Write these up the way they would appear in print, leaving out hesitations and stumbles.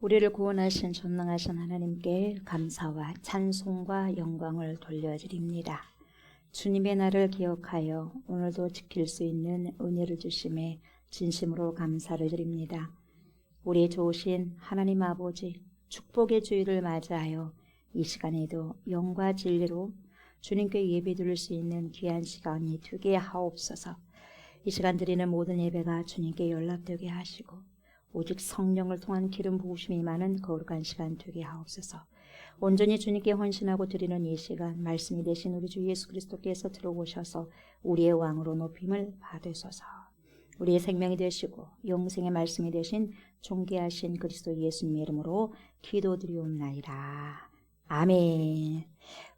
우리를 구원하신 전능하신 하나님께 감사와 찬송과 영광을 돌려드립니다. 주님의 날을 기억하여 오늘도 지킬 수 있는 은혜를 주심에 진심으로 감사를 드립니다. 우리 좋으신 하나님 아버지 축복의 주일을 맞이하여 이 시간에도 영과 진리로 주님께 예배 드릴 수 있는 귀한 시간이 되게 하옵소서. 이 시간 드리는 모든 예배가 주님께 연락되게 하시고 오직 성령을 통한 기름 부으심이 많은 거룩한 시간 되게 하옵소서. 온전히 주님께 헌신하고 드리는 이 시간 말씀이 되신 우리 주 예수 그리스도께서 들어오셔서 우리의 왕으로 높임을 받으소서. 우리의 생명이 되시고 영생의 말씀이 되신 존귀하신 그리스도 예수님의 이름으로 기도드리옵나이다. 아멘.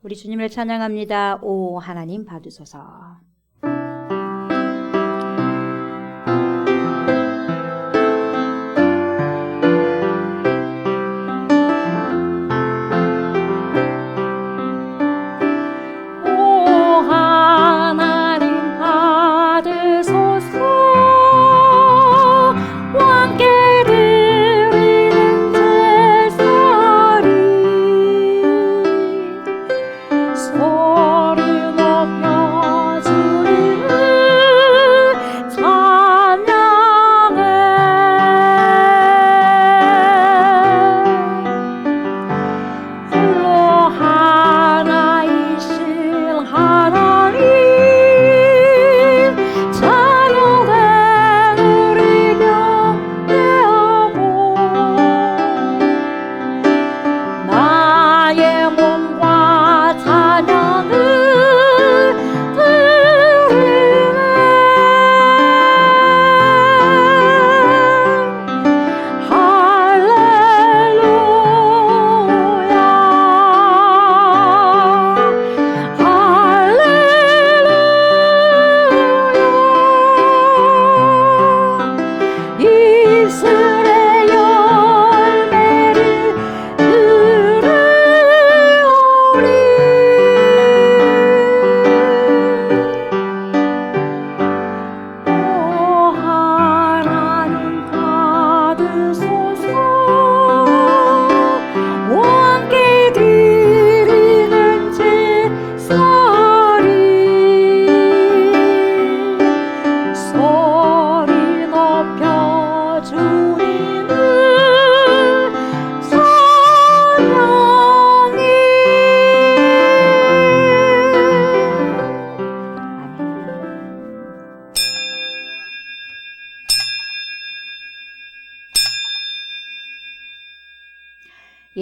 우리 주님을 찬양합니다. 오 하나님 받으소서.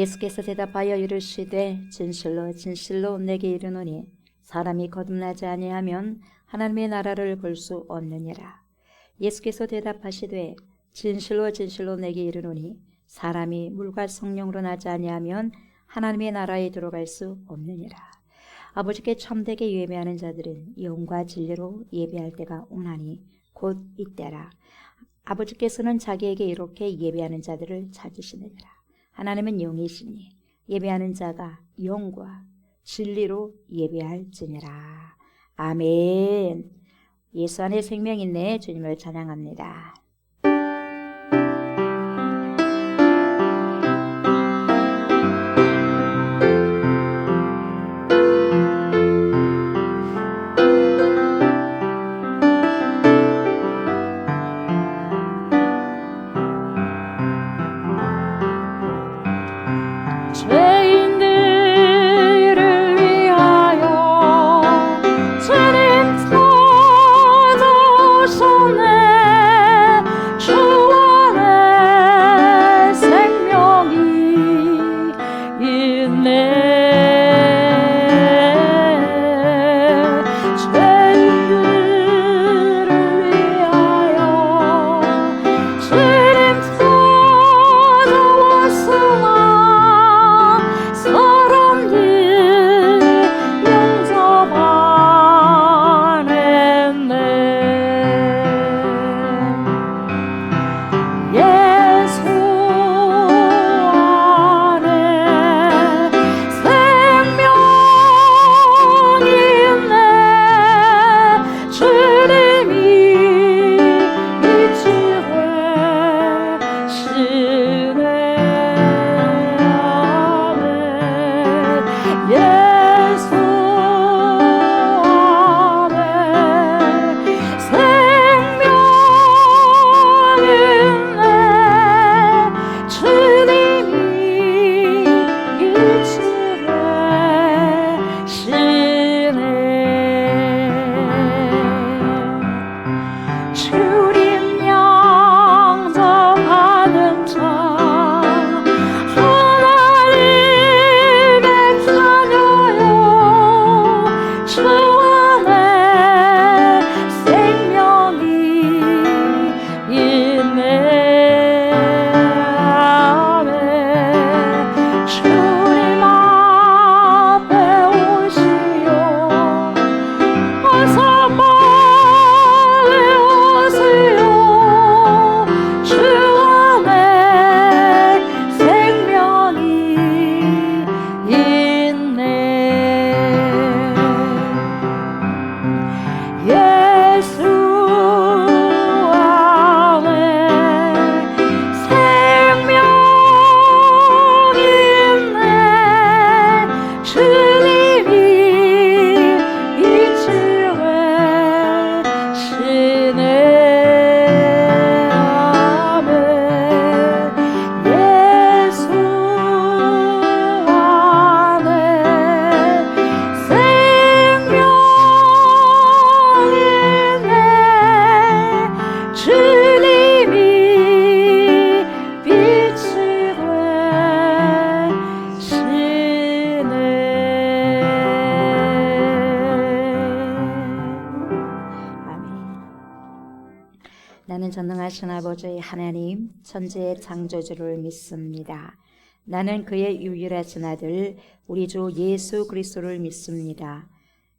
예수께서 대답하여 이르시되 진실로 진실로 내게 이르노니 사람이 거듭나지 아니하면 하나님의 나라를 볼 수 없느니라. 예수께서 대답하시되 진실로 진실로 내게 이르노니 사람이 물과 성령으로 나지 아니하면 하나님의 나라에 들어갈 수 없느니라. 아버지께 참되게 예배하는 자들은 영과 진리로 예배할 때가 오나니 곧 이때라. 아버지께서는 자기에게 이렇게 예배하는 자들을 찾으시느니라. 하나님은 영이시니 예배하는 자가 영과 진리로 예배할지니라. 아멘. 예수 안에 생명 있네. 주님을 찬양합니다. 주님 찾아오셨네. 전능하신 아버지 하나님, 천지의 창조주를 믿습니다. 나는 그의 유일하신 아들 우리 주 예수 그리스도를 믿습니다.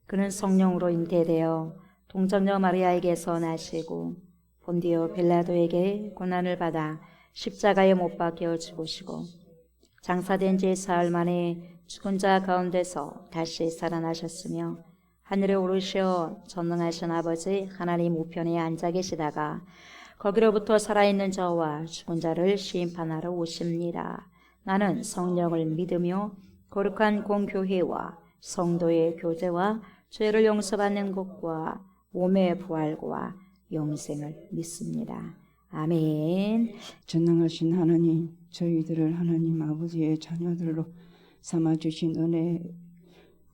그는 성령으로 잉태되어 동정녀 마리아에게서 나시고 본디오 빌라도에게 고난을 받아 십자가에 못 박혀 죽으시고 장사된 지 사흘 만에 죽은 자 가운데서 다시 살아나셨으며 하늘에 오르시어 전능하신 아버지 하나님 우편에 앉아 계시다가 거기로부터 살아있는 자와 죽은 자를 심판하러 오십니다. 나는 성령을 믿으며 거룩한 공교회와 성도의 교제와 죄를 용서받는 것과 몸의 부활과 영생을 믿습니다. 아멘. 전능하신 하나님, 저희들을 하나님 아버지의 자녀들로 삼아주신 은혜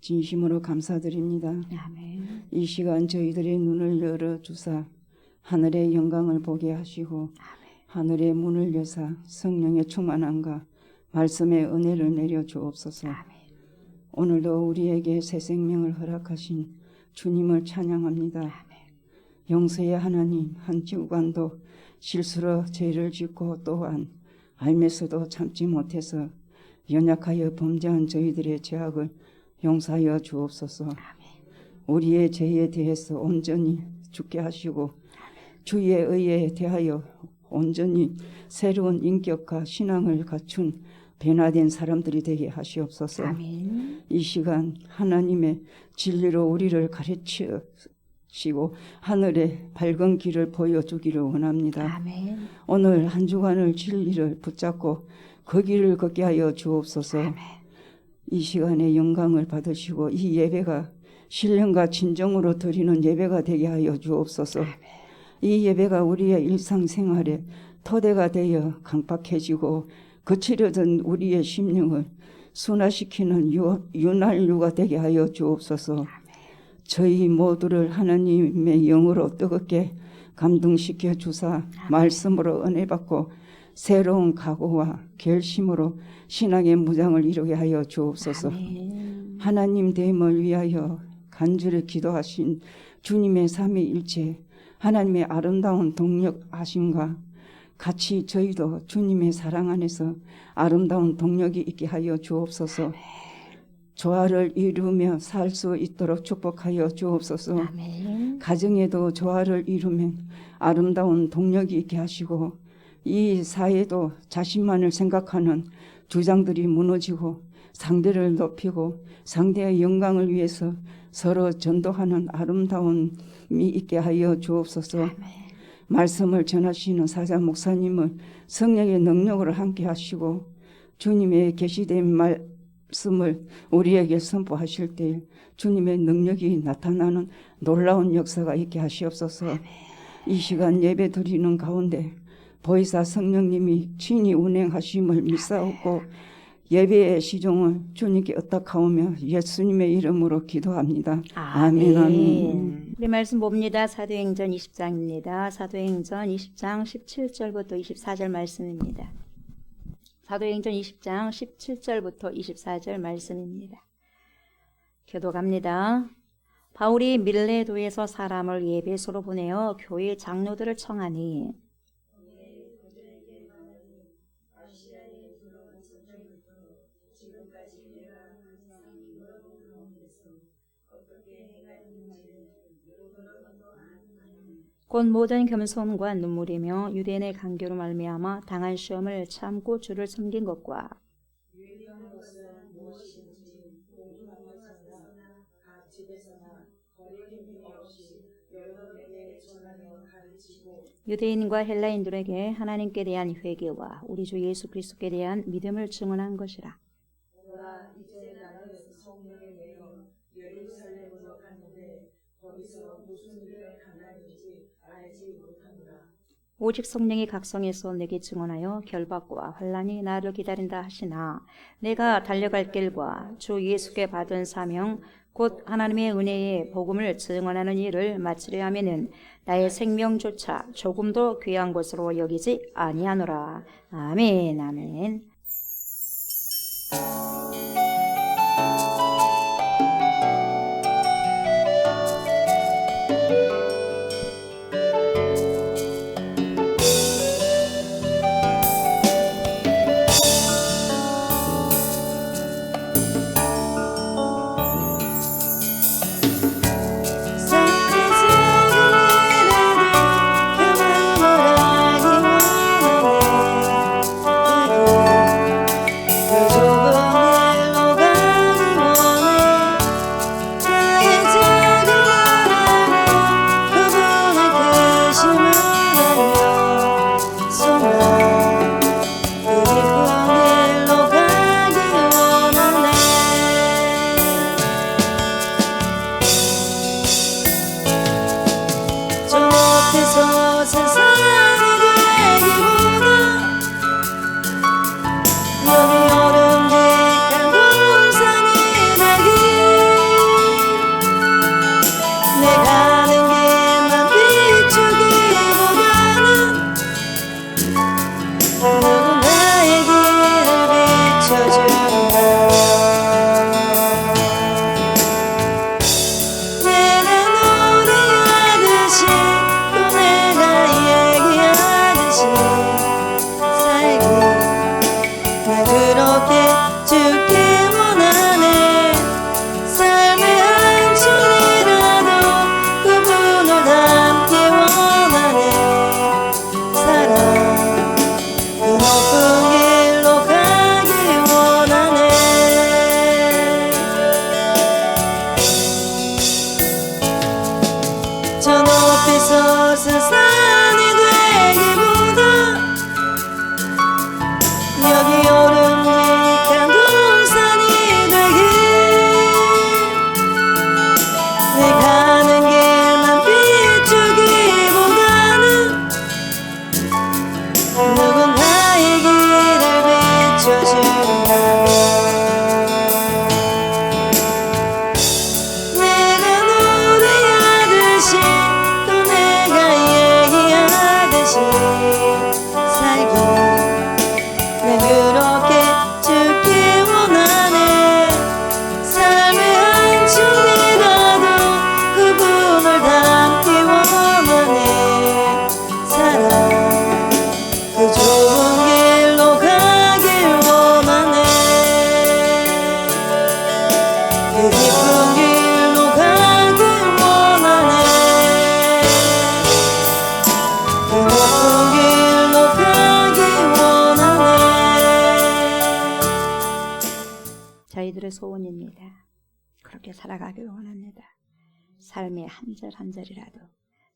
진심으로 감사드립니다. 아멘. 이 시간 저희들의 눈을 열어주사 하늘의 영광을 보게 하시고 하늘의 문을 여사 성령의 충만함과 말씀의 은혜를 내려주옵소서. 오늘도 우리에게 새 생명을 허락하신 주님을 찬양합니다. 용서의 하나님, 한 주간도 실수로 죄를 짓고 또한 알면서도 참지 못해서 연약하여 범죄한 저희들의 죄악을 용서하여 주옵소서. 우리의 죄에 대해서 온전히 죽게 하시고 주의 의에 대하여 온전히 새로운 인격과 신앙을 갖춘 변화된 사람들이 되게 하시옵소서. 아멘. 이 시간 하나님의 진리로 우리를 가르치시고 하늘의 밝은 길을 보여주기를 원합니다. 아멘. 오늘 한 주간을 진리를 붙잡고 그 길을 걷게 하여 주옵소서. 아멘. 이 시간에 영광을 받으시고 이 예배가 신령과 진정으로 드리는 예배가 되게 하여 주옵소서. 이 예배가 우리의 일상생활에 토대가 되어 강박해지고 거칠어진 우리의 심령을 순화시키는 윤활유가 되게 하여 주옵소서. 저희 모두를 하나님의 영으로 뜨겁게 감동시켜 주사 말씀으로 은혜 받고 새로운 각오와 결심으로 신앙의 무장을 이루게 하여 주옵소서. 아멘. 하나님 됨을 위하여 간절히 기도하신 주님의 삼위일체 하나님의 아름다운 동력하심과 같이 저희도 주님의 사랑 안에서 아름다운 동력이 있게 하여 주옵소서. 조화를 이루며 살 수 있도록 축복하여 주옵소서. 아멘. 가정에도 조화를 이루면 아름다운 동력이 있게 하시고 이 사회도 자신만을 생각하는 주장들이 무너지고 상대를 높이고 상대의 영광을 위해서 서로 전도하는 아름다움이 있게 하여 주옵소서. 말씀을 전하시는 사자 목사님을 성령의 능력으로 함께 하시고 주님의 계시된 말씀을 우리에게 선포하실 때 주님의 능력이 나타나는 놀라운 역사가 있게 하시옵소서. 이 시간 예배 드리는 가운데 보혜사 성령님이 친히 운행하심을 믿사옵고 예배의 시종을 주님께 의탁하오며 예수님의 이름으로 기도합니다. 아멘. 아멘. 우리 말씀 봅니다. 사도행전 20장입니다. 사도행전 20장 17절부터 24절 말씀입니다. 사도행전 20장 17절부터 24절 말씀입니다. 교독합니다. 바울이 밀레도에서 사람을 예배소로 보내어 교회 장로들을 청하니 곧 모든 겸손과 눈물이며 유대인의 강교로 말미암아 당한 시험을 참고 주를 섬긴 것과 유대인과 헬라인들에게 하나님께 대한 회개와 우리 주 예수 그리스도께 대한 믿음을 증언한 것이라. 이제 나는 성령에 매여 예루살렘으로 갔는데 거기서 무슨 일을 당하는지 알지 못하노라. 오직 성령이 각성해서 내게 증언하여 결박과 환난이 나를 기다린다 하시나 내가 달려갈 길과 주 예수께 받은 사명 곧 하나님의 은혜의 복음을 증언하는 일을 마치려 하면은 나의 생명조차 조금도 귀한 것으로 여기지 아니하노라. 아멘. 아멘. 저희들의 소원입니다. 그렇게 살아가기를 원합니다. 삶의 한 절 한 절이라도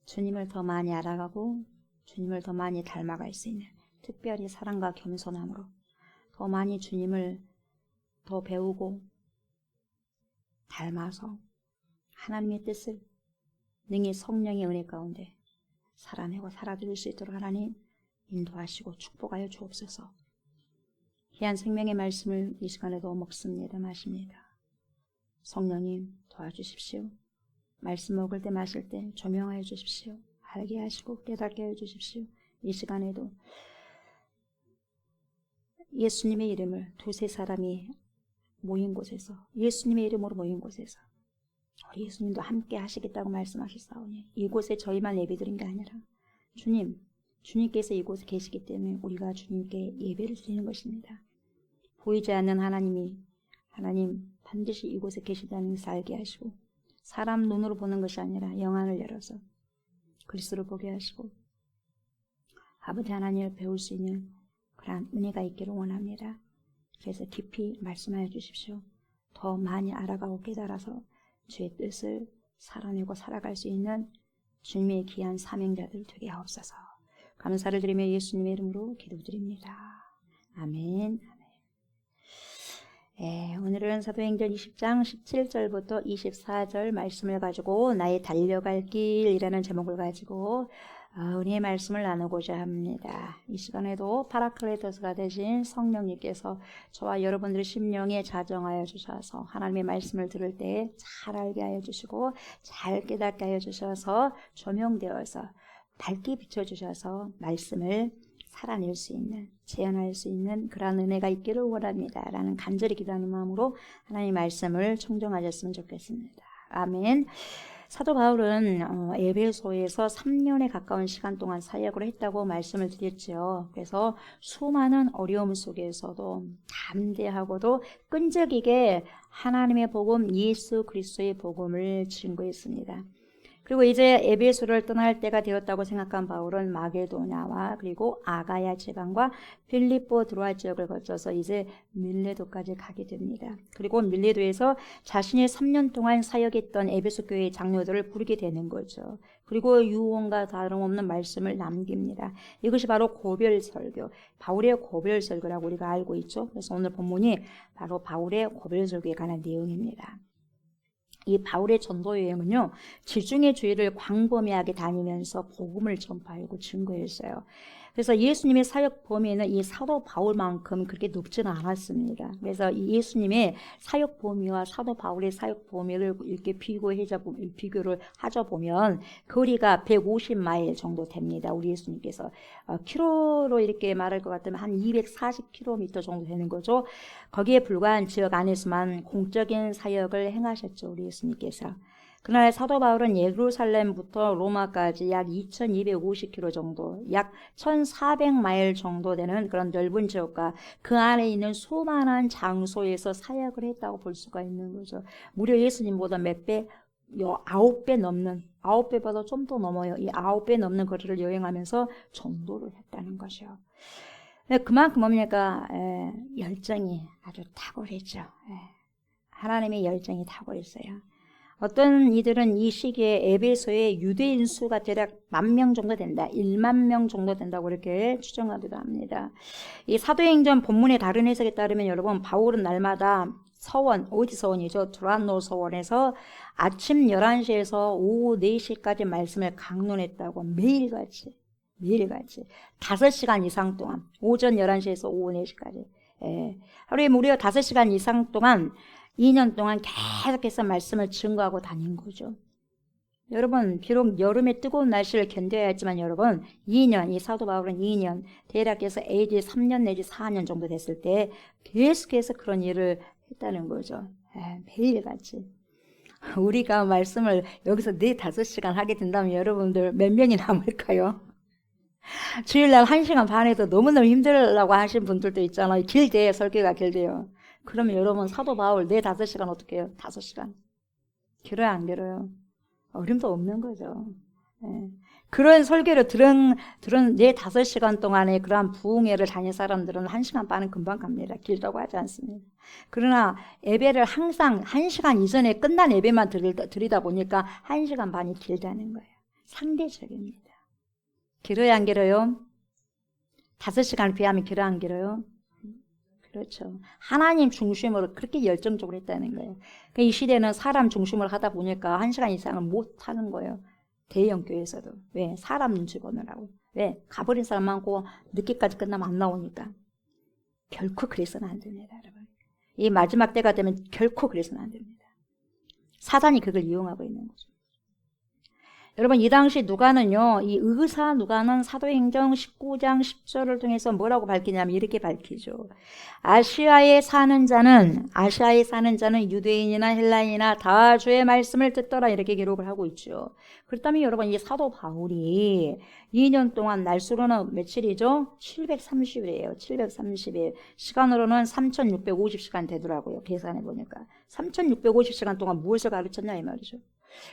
주님을 더 많이 알아가고 주님을 더 많이 닮아갈 수 있는, 특별히 사랑과 겸손함으로 더 많이 주님을 더 배우고 닮아서 하나님의 뜻을 능히 성령의 은혜 가운데 살아내고 살아드릴 수 있도록 하나님 인도하시고 축복하여 주옵소서. 귀한 생명의 말씀을 이 시간에도 먹습니다. 마십니다. 성령님 도와주십시오. 말씀 먹을 때 마실 때 조명하여 주십시오. 알게 하시고 깨닫게 해 주십시오. 이 시간에도 예수님의 이름을 두세 사람이 모인 곳에서, 예수님의 이름으로 모인 곳에서 우리 예수님도 함께 하시겠다고 말씀하셨사오니 이곳에 저희만 예배드린 게 아니라 주님께서 이곳에 계시기 때문에 우리가 주님께 예배를 드리는 것입니다. 보이지 않는 하나님 반드시 이곳에 계시다는 것을 알게 하시고 사람 눈으로 보는 것이 아니라 영안을 열어서 그리스도를 보게 하시고 아버지 하나님을 배울 수 있는 그러한 은혜가 있기를 원합니다. 그래서 깊이 말씀하여 주십시오. 더 많이 알아가고 깨달아서 주의 뜻을 살아내고 살아갈 수 있는 주님의 귀한 사명자들 되게 하옵소서. 감사를 드리며 예수님의 이름으로 기도드립니다. 아멘. 오늘은 사도행전 20장 17절부터 24절 말씀을 가지고 나의 달려갈 길이라는 제목을 가지고 은혜의 말씀을 나누고자 합니다. 이 시간에도 파라클레토스가 되신 성령님께서 저와 여러분들의 심령에 자정하여 주셔서 하나님의 말씀을 들을 때 잘 알게 하여 주시고 잘 깨닫게 하여 주셔서 조명되어서 밝게 비춰주셔서 말씀을 살아낼 수 있는, 재현할 수 있는 그러한 은혜가 있기를 원합니다. 라는 간절히 기도하는 마음으로 하나님의 말씀을 청정하셨으면 좋겠습니다. 아멘. 사도 바울은 에베소에서 3년에 가까운 시간 동안 사역을 했다고 말씀을 드렸죠. 그래서 수많은 어려움 속에서도 담대하고도 끈질기게 하나님의 복음, 예수 그리스도의 복음을 증거했습니다. 그리고 이제 에베소를 떠날 때가 되었다고 생각한 바울은 마게도냐와 그리고 아가야 지방과 빌립보 드로아 지역을 거쳐서 이제 밀레도까지 가게 됩니다. 그리고 밀레도에서 자신이 3년 동안 사역했던 에베소 교회의 장로들을 부르게 되는 거죠. 그리고 유언과 다름없는 말씀을 남깁니다. 이것이 바로 고별설교, 바울의 고별설교라고 우리가 알고 있죠. 그래서 오늘 본문이 바로 바울의 고별설교에 관한 내용입니다. 이 바울의 전도 여행은요, 지중해 주위를 광범위하게 다니면서 복음을 전파하고 증거했어요. 그래서 예수님의 사역 범위는 이 사도 바울만큼 그렇게 높지는 않았습니다. 그래서 이 예수님의 사역 범위와 사도 바울의 사역 범위를 이렇게 비교를 하자 보면 거리가 150마일 정도 됩니다. 우리 예수님께서 키로로 이렇게 말할 것 같으면 한 240km 정도 되는 거죠. 거기에 불과한 지역 안에서만 공적인 사역을 행하셨죠. 우리 예수님께서. 그날 사도 바울은 예루살렘부터 로마까지 약 2250km 정도, 약 1400마일 정도 되는 그런 넓은 지역과 그 안에 있는 수많은 장소에서 사역을 했다고 볼 수가 있는 거죠. 무려 예수님보다 몇 배? 9배 넘는, 9배보다 좀 더 넘어요. 이 9배 넘는 거리를 여행하면서 전도를 했다는 것이요. 그만큼 뭡니까? 열정이 아주 탁월했죠. 하나님의 열정이 탁월했어요. 어떤 이들은 이 시기에 에베소의 유대인 수가 대략 10,000명 정도 된다. 10,000명 정도 된다고 이렇게 추정하기도 합니다. 이 사도행전 본문의 다른 해석에 따르면 여러분, 바울은 날마다 서원, 어디 서원이죠? 두란노 서원에서 아침 11시에서 오후 4시까지 말씀을 강론했다고 매일같이 5시간 이상 동안, 오전 11시에서 오후 4시까지. 하루에 무려 5시간 이상 동안 2년 동안 계속해서 말씀을 증거하고 다닌 거죠. 여러분, 비록 여름의 뜨거운 날씨를 견뎌야 했지만 여러분, 2년, 이 사도 바울은 2년, 대략해서 AD 3년 내지 4년 정도 됐을 때 계속해서 그런 일을 했다는 거죠. 매일같이. 우리가 말씀을 여기서 4-5시간 하게 된다면 여러분들 몇 명이 남을까요? 주일날 1시간 반에도 너무너무 힘들라고 하신 분들도 있잖아요. 길대요. 설교가 길대요. 그러면 여러분 사도 바울 4-5시간 어떻게 해요? 5시간. 길어요, 안 길어요? 어림도 없는 거죠. 그런 설교를 들은 4-5시간 동안에 그러한 부흥회를 다닌 사람들은 1시간 반은 금방 갑니다. 길다고 하지 않습니다. 그러나 예배를 항상 1시간 이전에 끝난 예배만 드리다 보니까 1시간 반이 길다는 거예요. 상대적입니다. 길어요, 안 길어요? 5시간 비하면 길어, 안 길어요? 그렇죠. 하나님 중심으로 그렇게 열정적으로 했다는 거예요. 그러니까 이 시대는 사람 중심으로 하다 보니까 1시간 이상을 못 하는 거예요. 대형 교회에서도. 왜? 사람 눈치 보느라고. 왜? 가버린 사람 많고 늦게까지 끝나면 안 나오니까. 결코 그래서는 안 됩니다, 여러분. 이 마지막 때가 되면 결코 그래서는 안 됩니다. 사단이 그걸 이용하고 있는 거죠. 여러분, 이 당시 누가는요, 이 의사 누가는 사도행전 19장 10절을 통해서 뭐라고 밝히냐면 이렇게 밝히죠. 아시아에 사는 자는 유대인이나 헬라인이나 다 주의 말씀을 듣더라, 이렇게 기록을 하고 있죠. 그렇다면 여러분, 이 사도 바울이 2년 동안 날수로는 며칠이죠? 730일이에요. 730일. 시간으로는 3650시간 되더라고요. 계산해 보니까. 3650시간 동안 무엇을 가르쳤냐 이 말이죠.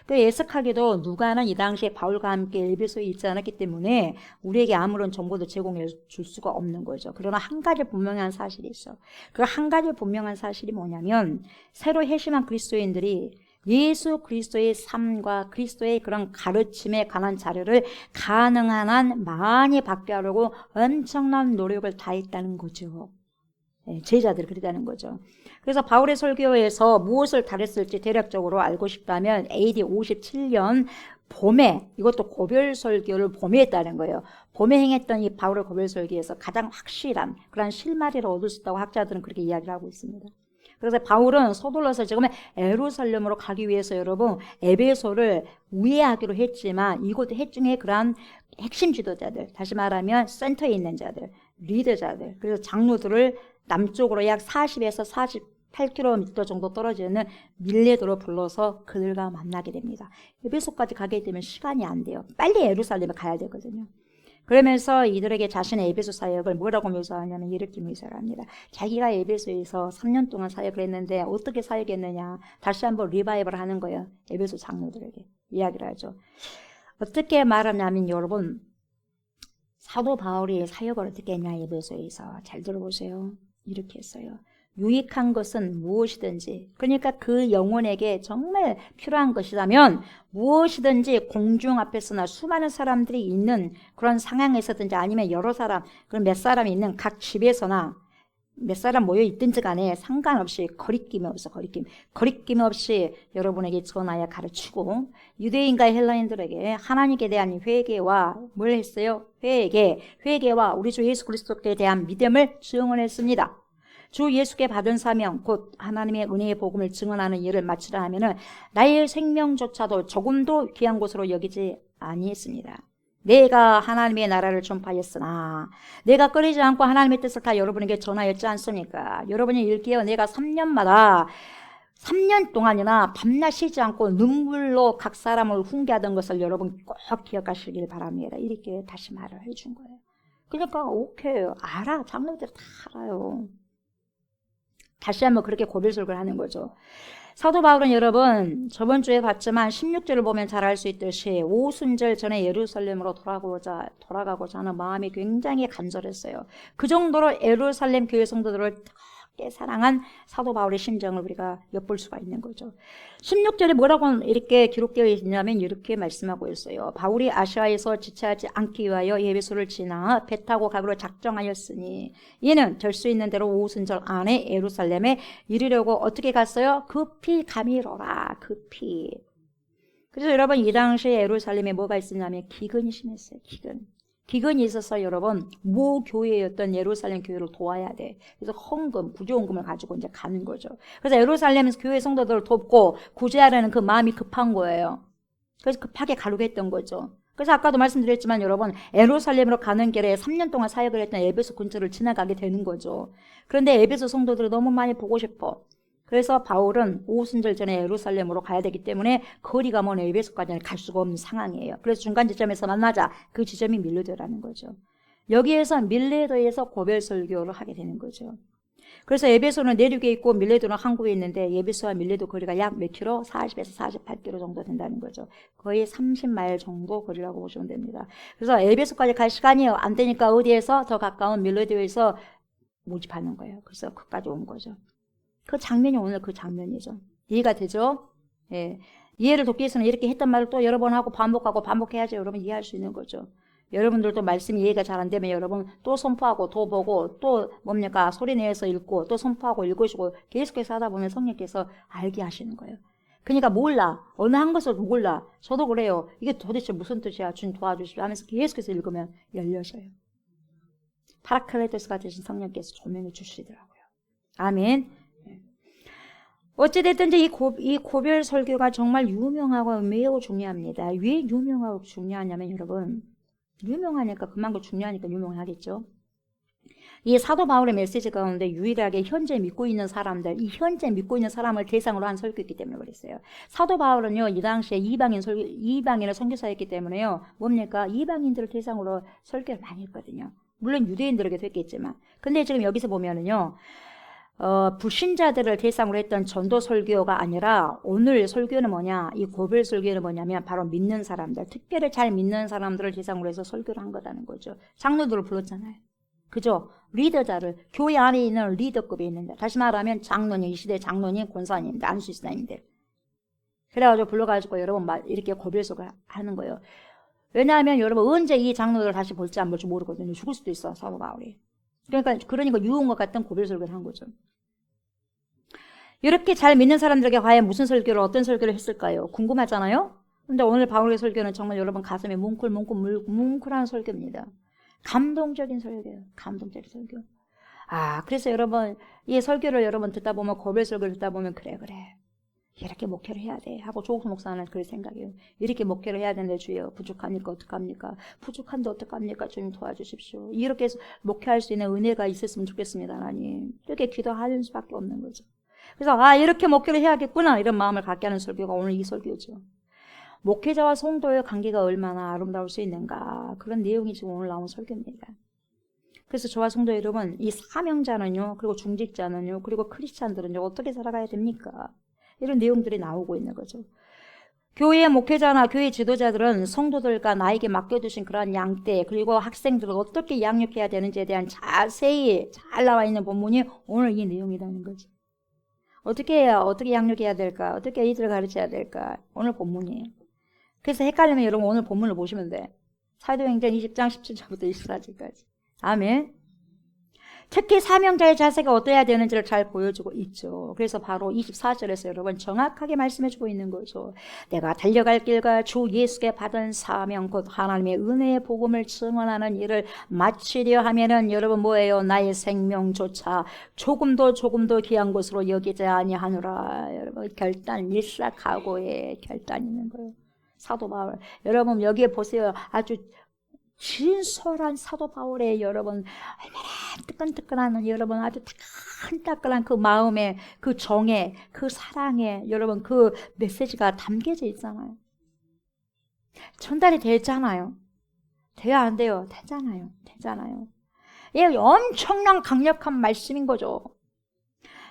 그 예석하게도 누가는 이 당시에 바울과 함께 에베소에 있지 않았기 때문에 우리에게 아무런 정보도 제공해 줄 수가 없는 거죠. 그러나 한 가지 분명한 사실이 있어. 그 한 가지 분명한 사실이 뭐냐면 새로 회심한 그리스도인들이 예수 그리스도의 삶과 그리스도의 그런 가르침에 관한 자료를 가능한 한 많이 받게 하려고 엄청난 노력을 다했다는 거죠. 제자들이 그랬다는 거죠. 그래서 바울의 설교에서 무엇을 다뤘을지 대략적으로 알고 싶다면 AD 57년 봄에, 이것도 고별 설교를 봄에 했다는 거예요. 봄에 행했던 이 바울의 고별 설교에서 가장 확실한 그런 실마리를 얻을 수 있다고 학자들은 그렇게 이야기를 하고 있습니다. 그래서 바울은 서둘러서 지금 예루살렘으로 가기 위해서 여러분 에베소를 우회하기로 했지만 이곳 해중에 그러한 핵심 지도자들, 다시 말하면 센터에 있는 자들, 리더자들, 그래서 장로들을 남쪽으로 약 40에서 48km 정도 떨어져 있는 밀레도로 불러서 그들과 만나게 됩니다. 에베소까지 가게 되면 시간이 안 돼요. 빨리 예루살렘에 가야 되거든요. 그러면서 이들에게 자신의 에베소 사역을 뭐라고 묘사하냐면 이렇게 묘사를 합니다. 자기가 에베소에서 3년 동안 사역을 했는데 어떻게 사역했느냐, 다시 한번 리바이벌 하는 거예요. 에베소 장로들에게 이야기를 하죠. 어떻게 말하냐면 여러분, 사도 바울이 사역을 어떻게 했냐, 에베소에서. 잘 들어보세요. 이렇게 했어요. 유익한 것은 무엇이든지, 그러니까 그 영혼에게 정말 필요한 것이라면 무엇이든지 공중 앞에서나 수많은 사람들이 있는 그런 상황에서든지 아니면 여러 사람, 그런 몇 사람이 있는 각 집에서나 몇 사람 모여 있든지 간에 상관없이 거리낌 없이 여러분에게 전하여 가르치고, 유대인과 헬라인들에게 하나님께 대한 회개와 뭘 했어요? 회개와 우리 주 예수 그리스도께 대한 믿음을 증언했습니다. 주 예수께 받은 사명, 곧 하나님의 은혜의 복음을 증언하는 일을 마치라 하면은 나의 생명조차도 조금도 귀한 것으로 여기지 아니했습니다. 내가 하나님의 나라를 전파했으나 내가 끊이지 않고 하나님의 뜻을 다 여러분에게 전하였지 않습니까? 여러분이 읽기에 내가 3년 동안이나 밤낮 쉬지 않고 눈물로 각 사람을 훈계하던 것을 여러분 꼭 기억하시길 바랍니다. 이렇게 다시 말을 해준 거예요. 그러니까 오케이, 알아. 장로들 다 알아요. 다시 한번 그렇게 고별설교를 하는 거죠. 사도 바울은 여러분 저번 주에 봤지만 16절을 보면 잘 알 수 있듯이 오순절 전에 예루살렘으로 돌아가고자 하는 마음이 굉장히 간절했어요. 그 정도로 예루살렘 교회 성도들을 뜨겁게 사랑한 사도 바울의 심정을 우리가 엿볼 수가 있는 거죠. 16절에 뭐라고 이렇게 기록되어 있냐면 이렇게 말씀하고 있어요. 바울이 아시아에서 지체하지 않기 위하여 에베소를 지나 배 타고 가기로 작정하였으니 이는 될 수 있는 대로 오순절 안에 예루살렘에 이르려고 어떻게 갔어요? 급히 가미로라. 급히. 그래서 여러분 이 당시에 예루살렘에 뭐가 있었냐면 기근이 심했어요. 기근이 있어서 여러분 모 교회였던 예루살렘 교회를 도와야 돼. 그래서 헌금, 부조헌금을 가지고 이제 가는 거죠. 그래서 예루살렘 교회 성도들을 돕고 구제하려는 그 마음이 급한 거예요. 그래서 급하게 가려고 했던 거죠. 그래서 아까도 말씀드렸지만 여러분 예루살렘으로 가는 길에 3년 동안 사역을 했던 에베소 근처를 지나가게 되는 거죠. 그런데 에베소 성도들을 너무 많이 보고 싶어. 그래서 바울은 오순절 전에 예루살렘으로 가야 되기 때문에 거리가 먼 에베소까지는 갈 수가 없는 상황이에요. 그래서 중간 지점에서 만나자. 그 지점이 밀레도라는 거죠. 여기에서 밀레도에서 고별 설교를 하게 되는 거죠. 그래서 에베소는 내륙에 있고 밀레도는 한국에 있는데 에베소와 밀레도 거리가 약 몇 킬로? 40에서 48킬로 정도 된다는 거죠. 거의 30마일 정도 거리라고 보시면 됩니다. 그래서 에베소까지 갈 시간이 안 되니까 어디에서 더 가까운 밀레도에서 모집하는 거예요. 그래서 거기까지 온 거죠. 그 장면이 오늘 그 장면이죠. 이해가 되죠? 예. 이해를 돕기 위해서는 이렇게 했던 말을 또 여러 번 하고 반복하고 반복해야지 여러분 이해할 수 있는 거죠. 여러분들도 말씀 이해가 잘 안 되면 여러분 또 선포하고 또 보고 또 뭡니까 소리 내서 읽고 또 선포하고 읽으시고 계속해서 하다 보면 성령께서 알게 하시는 거예요. 그러니까 몰라. 어느 한 것을 몰라. 저도 그래요. 이게 도대체 무슨 뜻이야. 주님 도와주십시오 하면서 계속해서 읽으면 열려져요. 파라클레토스가 되신 성령께서 조명해 주시더라고요. 아멘. 어찌됐든 이 고별 설교가 정말 유명하고 매우 중요합니다. 왜 유명하고 중요하냐면 여러분 유명하니까 그만큼 중요하니까 유명하겠죠. 이 사도 바울의 메시지 가운데 유일하게 현재 믿고 있는 사람들, 이 현재 믿고 있는 사람을 대상으로 한 설교이기 때문에 그랬어요. 사도 바울은요, 이 당시에 이방인의 선교사였기 때문에요, 뭡니까? 이방인들을 대상으로 설교를 많이 했거든요. 물론 유대인들에게도 했겠지만. 근데 지금 여기서 보면은요, 불신자들을 대상으로 했던 전도 설교가 아니라 오늘 설교는 뭐냐, 이 고별 설교는 뭐냐면 바로 믿는 사람들, 특별히 잘 믿는 사람들을 대상으로 해서 설교를 한 거라는 거죠. 장로들을 불렀잖아요. 그죠? 리더자를, 교회 안에 있는 리더급에 있는데, 다시 말하면 장로님, 이 시대 장로님, 권사님들, 안수사님들. 그래가지고 불러가지고 여러분 이렇게 고별 설교를 하는 거예요. 왜냐하면 여러분 언제 이 장로들을 다시 볼지 안 볼지 모르거든요. 죽을 수도 있어, 사도 바울이. 그러니까 유언과 같은 고별 설교를 한 거죠. 이렇게 잘 믿는 사람들에게 과연 무슨 설교를 어떤 설교를 했을까요? 궁금하잖아요. 근데 오늘 바울의 설교는 정말 여러분 가슴에 뭉클한 설교입니다. 감동적인 설교예요. 감동적인 설교. 그래서 여러분 이 설교를 여러분 듣다 보면 고별 설교를 듣다 보면 그래 이렇게 목회를 해야 돼 하고 조국 목사는 그럴 생각이에요. 이렇게 목회를 해야 되는데 주여 부족하니까 어떡합니까? 부족한데 어떡합니까? 주님 도와주십시오. 이렇게 해서 목회할 수 있는 은혜가 있었으면 좋겠습니다. 하나님. 이렇게 기도하는 수밖에 없는 거죠. 그래서 이렇게 목회를 해야겠구나 이런 마음을 갖게 하는 설교가 오늘 이 설교죠. 목회자와 성도의 관계가 얼마나 아름다울 수 있는가 그런 내용이 지금 오늘 나온 설교입니다. 그래서 저와 성도 여러분 이 사명자는요 그리고 중직자는요 그리고 크리스찬들은요 어떻게 살아가야 됩니까? 이런 내용들이 나오고 있는 거죠. 교회의 목회자나 교회 지도자들은 성도들과 나에게 맡겨주신 그런 양떼 그리고 학생들을 어떻게 양육해야 되는지에 대한 자세히 잘 나와 있는 본문이 오늘 이 내용이라는 거죠. 어떻게 해야 어떻게 양육해야 될까? 어떻게 아이들을 가르쳐야 될까? 오늘 본문이에요. 그래서 헷갈리면 여러분 오늘 본문을 보시면 돼. 사도행전 20장 17절부터 24절까지. 아멘. 특히 사명자의 자세가 어떠해야 되는지를 잘 보여주고 있죠. 그래서 바로 24절에서 여러분 정확하게 말씀해주고 있는 거죠. 내가 달려갈 길과 주 예수께 받은 사명 곧 하나님의 은혜의 복음을 증언하는 일을 마치려 하면은 여러분 뭐예요? 나의 생명조차 조금도 귀한 것으로 여기지 아니하노라. 여러분 결단 일사각오의 결단이 있는 거예요. 사도 바울 여러분 여기에 보세요. 아주 진솔한 사도 바울의 여러분 얼마나 뜨끈뜨끈한 여러분 아주 따끈따끈한 그 마음에 그 정에 그 사랑에 여러분 그 메시지가 담겨져 있잖아요. 전달이 되잖아요. 돼야 안 돼요? 되잖아요. 이게 엄청난 강력한 말씀인 거죠.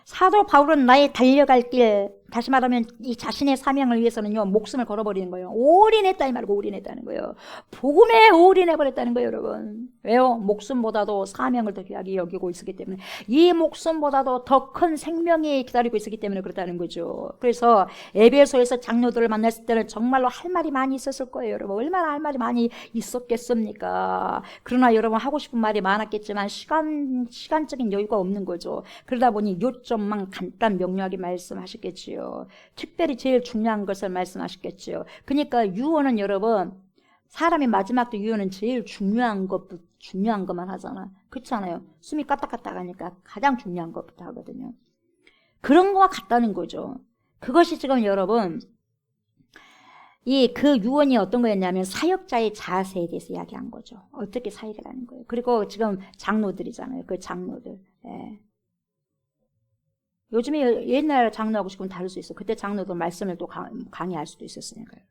사도 바울은 나의 달려갈 길, 다시 말하면 이 자신의 사명을 위해서는요 목숨을 걸어버리는 거예요. 올인했다 이 말고 올인했다는 거예요. 복음에 올인해버렸다는 거예요. 여러분 왜요? 목숨보다도 사명을 더 귀하게 여기고 있었기 때문에 이 목숨보다도 더 큰 생명이 기다리고 있었기 때문에 그렇다는 거죠. 그래서 에베소에서 장로들을 만났을 때는 정말로 할 말이 많이 있었을 거예요. 여러분 얼마나 할 말이 많이 있었겠습니까? 그러나 여러분 하고 싶은 말이 많았겠지만 시간적인 여유가 없는 거죠. 그러다 보니 요점만 간단 명료하게 말씀하셨겠지요. 특별히 제일 중요한 것을 말씀하셨겠지요. 그러니까 유언은 여러분 사람의 마지막도 유언은 제일 중요한 것만 하잖아. 그렇지 않아요? 숨이 까딱까딱 하니까 가장 중요한 것부터 하거든요. 그런 거와 같다는 거죠. 그것이 지금 여러분 그 유언이 어떤 거였냐면 사역자의 자세에 대해서 이야기한 거죠. 어떻게 사역을 하는 거예요. 그리고 지금 장로들이잖아요. 그 장로들. 예. 요즘에 옛날 장로하고 지금 다를 수 있어. 그때 장로도 말씀을 또 강의할 수도 있었으니까요.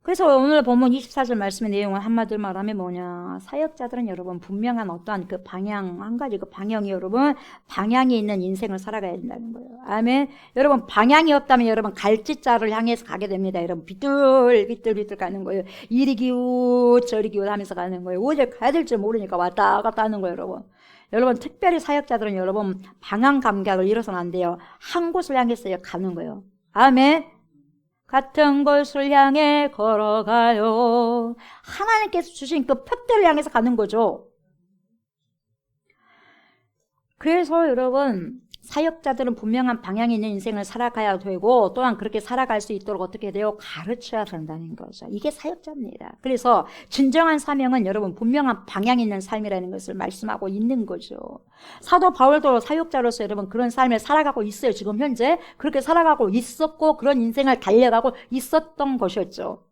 그래서 오늘 본문 24절 말씀의 내용은 한마디로 말하면 뭐냐. 사역자들은 여러분 분명한 어떠한 그 방향, 한 가지 그 방향이 여러분 방향이 있는 인생을 살아가야 된다는 거예요. 아멘. 여러분 방향이 없다면 여러분 갈짓자를 향해서 가게 됩니다. 여러분 비뚤비뚤 가는 거예요. 이리 기웃 저리 기웃 하면서 가는 거예요. 어디 가야 될지 모르니까 왔다 갔다 하는 거예요. 여러분 특별히 사역자들은 여러분 방향 감각을 잃어서는 안 돼요. 한 곳을 향해서 가는 거예요. 아멘. 같은 곳을 향해 걸어가요. 하나님께서 주신 그 표대를 향해서 가는 거죠. 그래서 여러분 사역자들은 분명한 방향이 있는 인생을 살아가야 되고 또한 그렇게 살아갈 수 있도록 어떻게 돼요? 가르쳐야 된다는 거죠. 이게 사역자입니다. 그래서 진정한 사명은 여러분 분명한 방향이 있는 삶이라는 것을 말씀하고 있는 거죠. 사도 바울도 사역자로서 여러분 그런 삶을 살아가고 있어요. 지금 현재 그렇게 살아가고 있었고 그런 인생을 달려가고 있었던 것이었죠.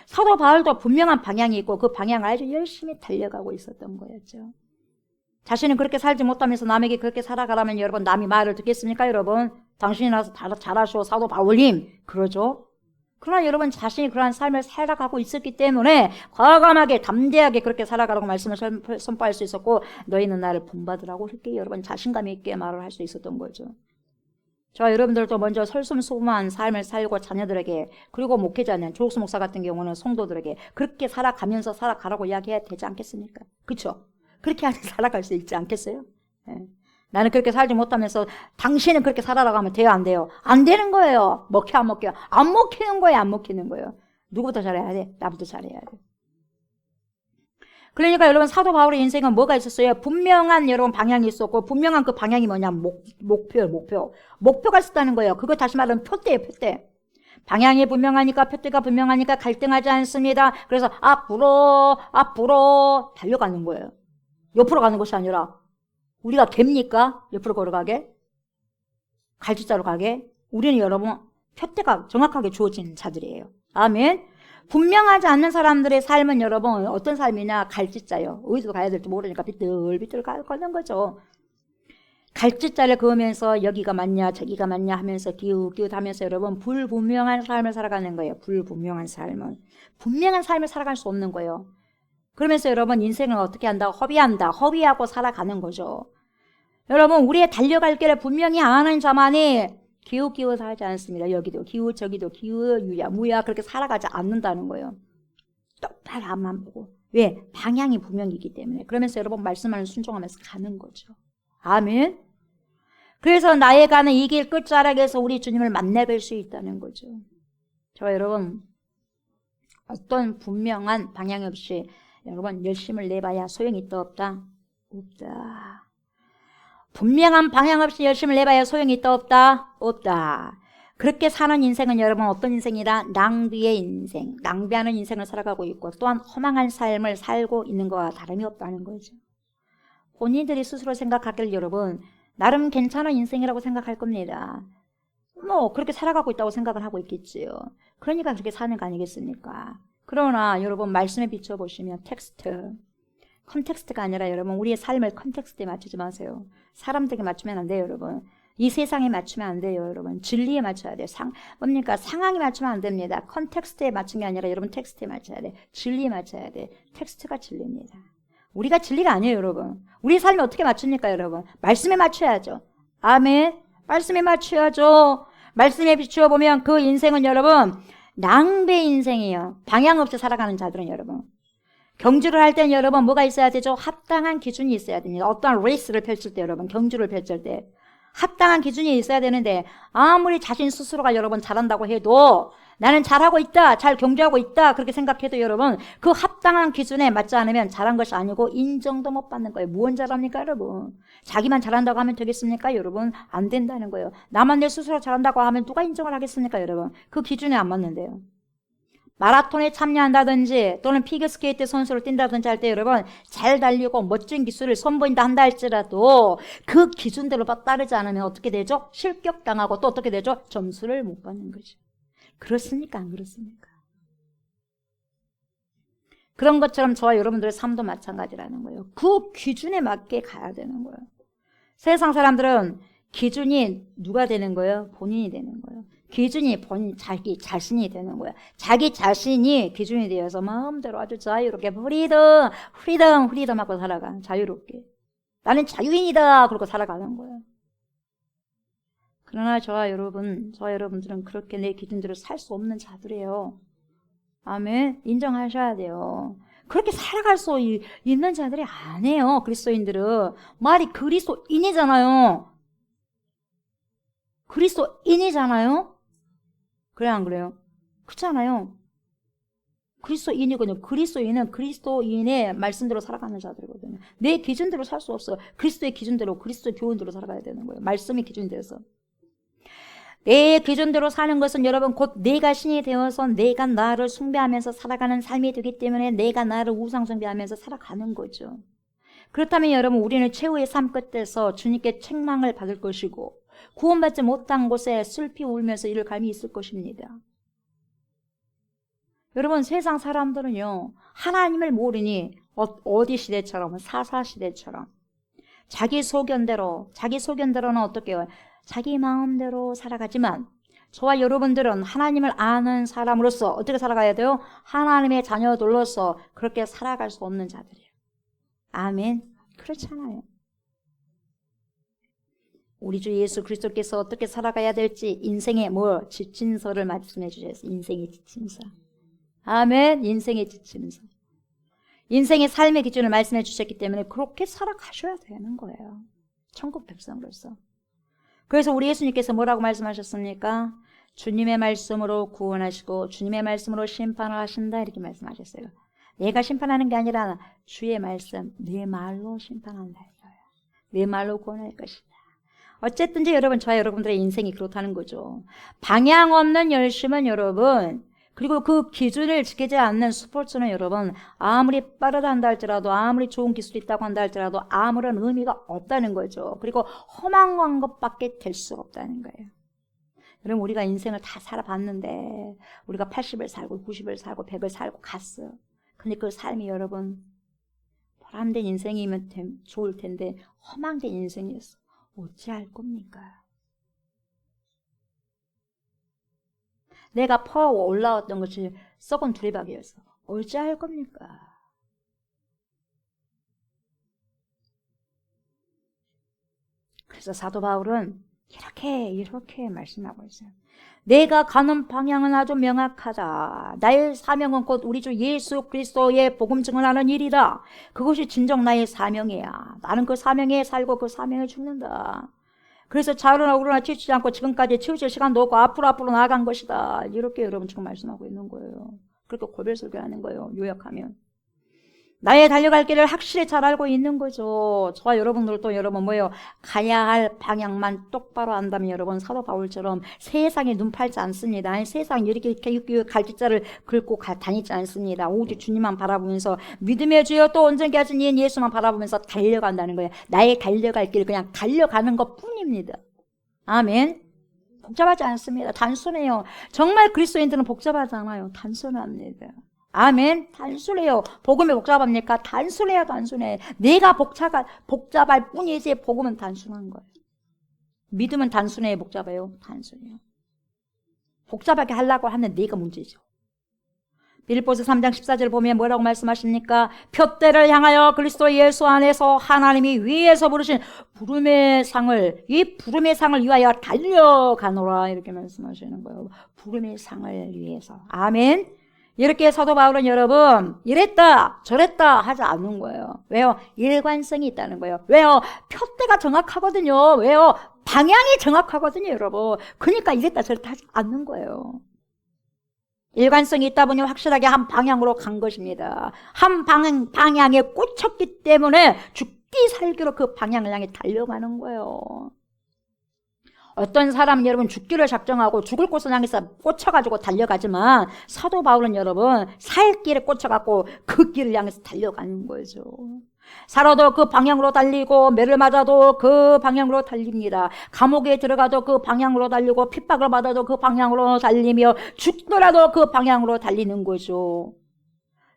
사도 바울도 분명한 방향이 있고 그 방향을 아주 열심히 달려가고 있었던 거였죠. 자신은 그렇게 살지 못하면서 남에게 그렇게 살아가라면 여러분 남이 말을 듣겠습니까? 여러분 당신이 나서 잘하시오 사도 바울님 그러죠. 그러나 여러분 자신이 그러한 삶을 살아가고 있었기 때문에 과감하게 담대하게 그렇게 살아가라고 말씀을 선포할 수 있었고 너희는 나를 본받으라고 그렇게 여러분 자신감 있게 말을 할 수 있었던 거죠. 저와 여러분들도 먼저 설숨소망한 삶을 살고 자녀들에게 그리고 목회자는 조옥수 목사 같은 경우는 성도들에게 그렇게 살아가면서 살아가라고 이야기해야 되지 않겠습니까? 그렇죠? 그렇게 하면서 살아갈 수 있지 않겠어요? 네. 나는 그렇게 살지 못하면서 당신은 그렇게 살아라고 하면 돼요? 안 돼요? 안 되는 거예요. 먹혀 안 먹혀요? 안 먹히는 거예요? 안 먹히는 거예요? 누구부터 잘해야 돼? 나부터 잘해야 돼. 그러니까 여러분 사도 바울의 인생은 뭐가 있었어요? 분명한 여러분 방향이 있었고 분명한 그 방향이 뭐냐? 목표가 있었다는 거예요. 그거 다시 말하면 표대예요. 표대. 방향이 분명하니까 표대가 분명하니까 갈등하지 않습니다. 그래서 앞으로 달려가는 거예요. 옆으로 가는 것이 아니라 우리가 됩니까? 옆으로 걸어가게? 갈짓자로 가게? 우리는 여러분 표대가 정확하게 주어진 자들이에요. 아멘. 분명하지 않는 사람들의 삶은 여러분 어떤 삶이냐? 갈짓자요. 어디서 가야 될지 모르니까 비뚤비뚤 가는 거죠. 갈짓자를 그으면서 여기가 맞냐 저기가 맞냐 하면서 기웃기웃 하면서 여러분 불분명한 삶을 살아가는 거예요. 불분명한 삶은. 분명한 삶을 살아갈 수 없는 거예요. 그러면서 여러분 인생을 어떻게 한다? 허비하고 살아가는 거죠. 여러분 우리의 달려갈 길을 분명히 아는 자만이 기웃기웃 하지 않습니다. 여기도 기웃 저기도 기웃 무야 그렇게 살아가지 않는다는 거예요. 똑바로 앞만 보고. 왜? 방향이 분명히 있기 때문에. 그러면서 여러분 말씀을 순종하면서 가는 거죠. 아멘. 그래서 나의 가는 이 길 끝자락에서 우리 주님을 만나뵐 수 있다는 거죠. 저 여러분 어떤 분명한 방향 없이 여러분 열심을 내봐야 소용이 있다 없다? 없다. 분명한 방향 없이 열심을 내봐야 소용이 있다 없다? 없다. 그렇게 사는 인생은 여러분 어떤 인생이다? 낭비의 인생, 낭비하는 인생을 살아가고 있고 또한 허망한 삶을 살고 있는 것과 다름이 없다는 거죠. 본인들이 스스로 생각하길 여러분 나름 괜찮은 인생이라고 생각할 겁니다. 뭐 그렇게 살아가고 있다고 생각을 하고 있겠지요. 그러니까 그렇게 사는 거 아니겠습니까? 그러나 여러분 말씀에 비춰보시면 컨텍스트가 아니라 여러분 우리의 삶을 컨텍스트에 맞추지 마세요. 사람들에게 맞추면 안 돼요. 여러분 이 세상에 맞추면 안 돼요. 여러분 진리에 맞춰야 돼요. 뭡니까? 상황에 맞추면 안 됩니다. 컨텍스트에 맞춘 게 아니라 여러분 텍스트에 맞춰야 돼. 진리에 맞춰야 돼. 텍스트가 진리입니다. 우리가 진리가 아니에요. 여러분 우리 삶이 어떻게 맞춥니까? 여러분 말씀에 맞춰야죠. 아멘. 말씀에 맞춰야죠. 말씀에 비추어 보면 그 인생은 여러분 낭비의 인생이에요. 방향 없이 살아가는 자들은 여러분 경주를 할 때는 여러분 뭐가 있어야 되죠? 합당한 기준이 있어야 됩니다. 어떠한 레이스를 펼칠 때 여러분 경주를 펼칠 때 합당한 기준이 있어야 되는데 아무리 자신 스스로가 여러분 잘한다고 해도 나는 잘하고 있다, 잘 경주하고 있다 그렇게 생각해도 여러분 그 합당한 기준에 맞지 않으면 잘한 것이 아니고 인정도 못 받는 거예요. 무언 잘합니까 여러분? 자기만 잘한다고 하면 되겠습니까 여러분? 안 된다는 거예요. 나만 내 스스로 잘한다고 하면 누가 인정을 하겠습니까 여러분? 그 기준에 안 맞는데요. 마라톤에 참여한다든지 또는 피겨스케이트 선수로 뛴다든지 할 때 여러분 잘 달리고 멋진 기술을 선보인다 한다 할지라도 그 기준대로 따르지 않으면 어떻게 되죠? 실격당하고 또 어떻게 되죠? 점수를 못 받는 거죠. 그렇습니까? 안 그렇습니까? 그런 것처럼 저와 여러분들의 삶도 마찬가지라는 거예요. 그 기준에 맞게 가야 되는 거예요. 세상 사람들은 기준이 누가 되는 거예요? 본인이 되는 거예요. 기준이 본인 자기 자신이 되는 거야. 자기 자신이 기준이 되어서 마음대로 아주 자유롭게 프리덤 하고 살아가. 자유롭게. 나는 자유인이다 그러고 살아가는 거야. 그러나 저와 여러분들은 그렇게 내 기준대로 살 수 없는 자들이에요. 아멘. 인정하셔야 돼요. 그렇게 살아갈 수 있는 자들이 아니에요. 그리스도인들은. 말이 그리스도인이잖아요. 그리스도인이잖아요. 그래 안 그래요? 그렇잖아요. 그리스도인이거든요. 그리스도인은 그리스도인의 말씀대로 살아가는 자들이거든요. 내 기준대로 살 수 없어요. 그리스도의 기준대로, 그리스도의 교훈대로 살아가야 되는 거예요. 말씀이 기준이 되어서. 내 기준대로 사는 것은 여러분 곧 내가 신이 되어서 내가 나를 숭배하면서 살아가는 삶이 되기 때문에 내가 나를 우상 숭배하면서 살아가는 거죠. 그렇다면 여러분 우리는 최후의 삶 끝에서 주님께 책망을 받을 것이고 구원받지 못한 곳에 슬피 울면서 이를 감이 있을 것입니다. 여러분 세상 사람들은요 하나님을 모르니 어디 시대처럼 사사시대처럼 자기 소견대로는 어떻게 해요? 자기 마음대로 살아가지만 저와 여러분들은 하나님을 아는 사람으로서 어떻게 살아가야 돼요? 하나님의 자녀들로서 그렇게 살아갈 수 없는 자들이에요. 아멘. 그렇잖아요. 우리 주 예수 그리스도께서 어떻게 살아가야 될지 인생의 지침서를 말씀해 주셨어요. 인생의 지침서. 아멘. 인생의 지침서. 인생의 삶의 기준을 말씀해 주셨기 때문에 그렇게 살아가셔야 되는 거예요. 천국 백성으로서. 그래서 우리 예수님께서 뭐라고 말씀하셨습니까? 주님의 말씀으로 구원하시고 주님의 말씀으로 심판을 하신다 이렇게 말씀하셨어요. 내가 심판하는 게 아니라 주의 말씀, 내 말로 심판한다 이거예요. 내 말로 구원할 것이다. 어쨌든지 여러분 저와 여러분들의 인생이 그렇다는 거죠. 방향 없는 열심은 여러분 그리고 그 기준을 지키지 않는 스포츠는 여러분 아무리 빠르다 한다 할지라도 아무리 좋은 기술이 있다고 한다 할지라도 아무런 의미가 없다는 거죠. 그리고 허망한 것밖에 될 수가 없다는 거예요. 여러분 우리가 인생을 다 살아봤는데 우리가 80을 살고 90을 살고 100을 살고 갔어요. 근데 그 삶이 여러분 보람된 인생이면 좋을 텐데 허망된 인생이었어. 어찌할 겁니까? 내가 퍼하고 올라왔던 것이 썩은 두리박이었어. 어찌할 겁니까? 그래서 사도 바울은 이렇게 말씀하고 있어요. 내가 가는 방향은 아주 명확하다. 나의 사명은 곧 우리 주 예수 그리스도의 복음 증언하는 일이다. 그것이 진정 나의 사명이야. 나는 그 사명에 살고 그 사명에 죽는다. 그래서 좌우나 우로나 치우치지 않고 지금까지 치우칠 시간도 없고 앞으로 나아간 것이다. 이렇게 여러분 지금 말씀하고 있는 거예요. 그렇게 고별설교하는 거예요. 요약하면. 나의 달려갈 길을 확실히 잘 알고 있는 거죠. 저와 여러분들도 여러분 가야 할 방향만 똑바로 안다면 여러분 사도 바울처럼 세상에 눈 팔지 않습니다. 세상에 이렇게 갈짓자를 긁고 다니지 않습니다. 오직 주님만 바라보면서 믿음의 주여 또 온전케 하신 이인 예수만 바라보면서 달려간다는 거예요. 나의 달려갈 길 그냥 달려가는 것 뿐입니다. 아멘. 복잡하지 않습니다. 단순해요. 정말 그리스도인들은 복잡하지 않아요. 단순합니다. 아멘. 단순해요. 복음이 복잡합니까? 단순해요. 단순해. 내가 복잡할 뿐이지 복음은 단순한 거예요. 믿음은 단순해요. 복잡해요. 단순해요. 복잡하게 하려고 하는 내가 문제죠. 빌립보서 3장 14절 보면 뭐라고 말씀하십니까? 표대를 향하여 그리스도 예수 안에서 하나님이 위에서 부르신 부름의 상을 위하여 달려가노라 이렇게 말씀하시는 거예요. 부름의 상을 위해서. 아멘. 이렇게 사도 바울은 여러분 이랬다 저랬다 하지 않는 거예요. 왜요? 일관성이 있다는 거예요. 왜요? 표대가 정확하거든요. 왜요? 방향이 정확하거든요, 여러분. 그러니까 이랬다 저랬다 하지 않는 거예요. 일관성이 있다 보니 확실하게 한 방향으로 간 것입니다. 한 방향에 꽂혔기 때문에 죽기 살기로 그 방향을 향해 달려가는 거예요. 어떤 사람은 여러분 죽기를 작정하고 죽을 곳을 향해서 꽂혀가지고 달려가지만 사도 바울은 여러분 살 길에 꽂혀갖고 그 길을 향해서 달려가는 거죠. 살아도 그 방향으로 달리고 매를 맞아도 그 방향으로 달립니다. 감옥에 들어가도 그 방향으로 달리고 핍박을 받아도 그 방향으로 달리며 죽더라도 그 방향으로 달리는 거죠.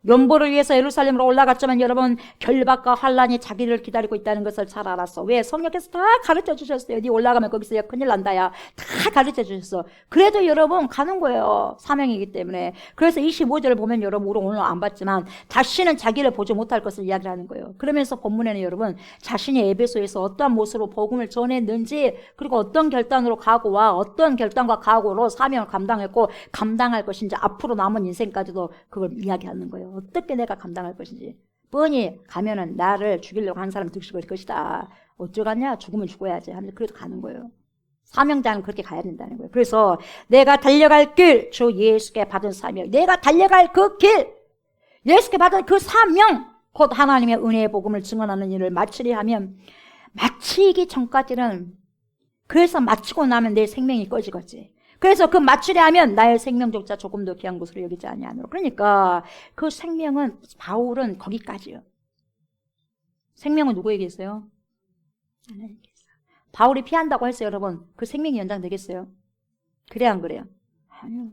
연보를 위해서 예루살렘으로 올라갔지만 여러분 결박과 환란이 자기를 기다리고 있다는 것을 잘 알았어. 왜? 성령께서 다 가르쳐 주셨어요. 네 올라가면 거기서 야 큰일 난다야. 다 가르쳐 주셨어. 그래도 여러분 가는 거예요. 사명이기 때문에. 그래서 25절을 보면 여러분 우리 오늘 안 봤지만 다시는 자기를 보지 못할 것을 이야기를 하는 거예요. 그러면서 본문에는 여러분 자신이 에베소에서 어떠한 모습으로 복음을 전했는지 그리고 어떤 결단으로 각오와 어떤 결단과 각오로 사명을 감당했고 감당할 것인지 앞으로 남은 인생까지도 그걸 이야기하는 거예요. 어떻게 내가 감당할 것인지. 뻔히 가면은 나를 죽이려고 한 사람 득식을 것이다. 어쩌겠냐? 죽으면 죽어야지 하면서 그래도 가는 거예요. 사명자는 그렇게 가야 된다는 거예요. 그래서 내가 달려갈 길, 주 예수께 받은 사명, 내가 달려갈 그 길, 예수께 받은 그 사명, 곧 하나님의 은혜의 복음을 증언하는 일을 마치려 하면 마치기 전까지는 그래서 마치고 나면 내 생명이 꺼지겠지. 그래서 그 마치려 하면 나의 생명조차 조금 더 귀한 것으로 여기지 아니하노라. 그러니까 그 생명은 바울은 거기까지요. 생명은 누구에게 있어요? 하나님께 있어요. 바울이 피한다고 했어요, 여러분. 그 생명이 연장되겠어요? 그래 안 그래요? 아니요.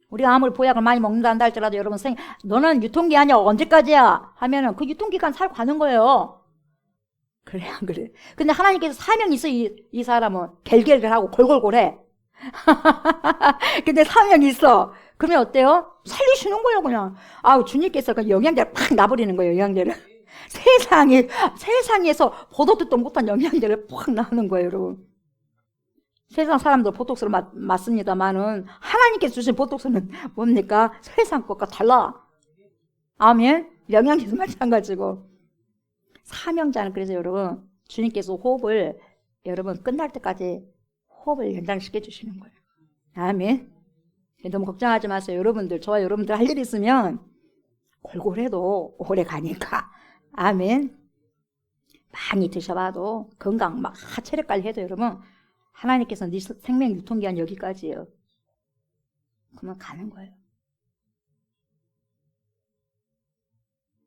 우리가 아무리 보약을 많이 먹는다 한다 할지라도 여러분 너는 유통기한이 언제까지야? 하면은 그 유통기간 살고 가는 거예요. 그래 안 그래? 근데 하나님께서 사명이 있어. 이 사람은 갤갤갤하고 골골골해. 근데 사명이 있어. 그러면 어때요? 살리시는 거예요, 그냥. 아우, 주님께서 그 영양제를 팍 놔버리는 거예요, 영양제를. 세상에서 보도 듣도 못한 영양제를 팍 놔는 거예요, 여러분. 세상 사람들 보톡스를 맞습니다만은 하나님께서 주신 보톡스는 뭡니까? 세상 것과 달라. 아멘? 영양제도 마찬가지고. 사명자는 그래서 여러분, 주님께서 호흡을 여러분 끝날 때까지 호흡을 연장시켜 주시는 거예요. 아멘. 너무 걱정하지 마세요. 여러분들, 저와 여러분들 할 일 있으면 골골해도 오래 가니까. 아멘. 많이 드셔봐도 건강 막 체력 관리해도 여러분 하나님께서 네 생명 유통기한 여기까지예요. 그러면 가는 거예요.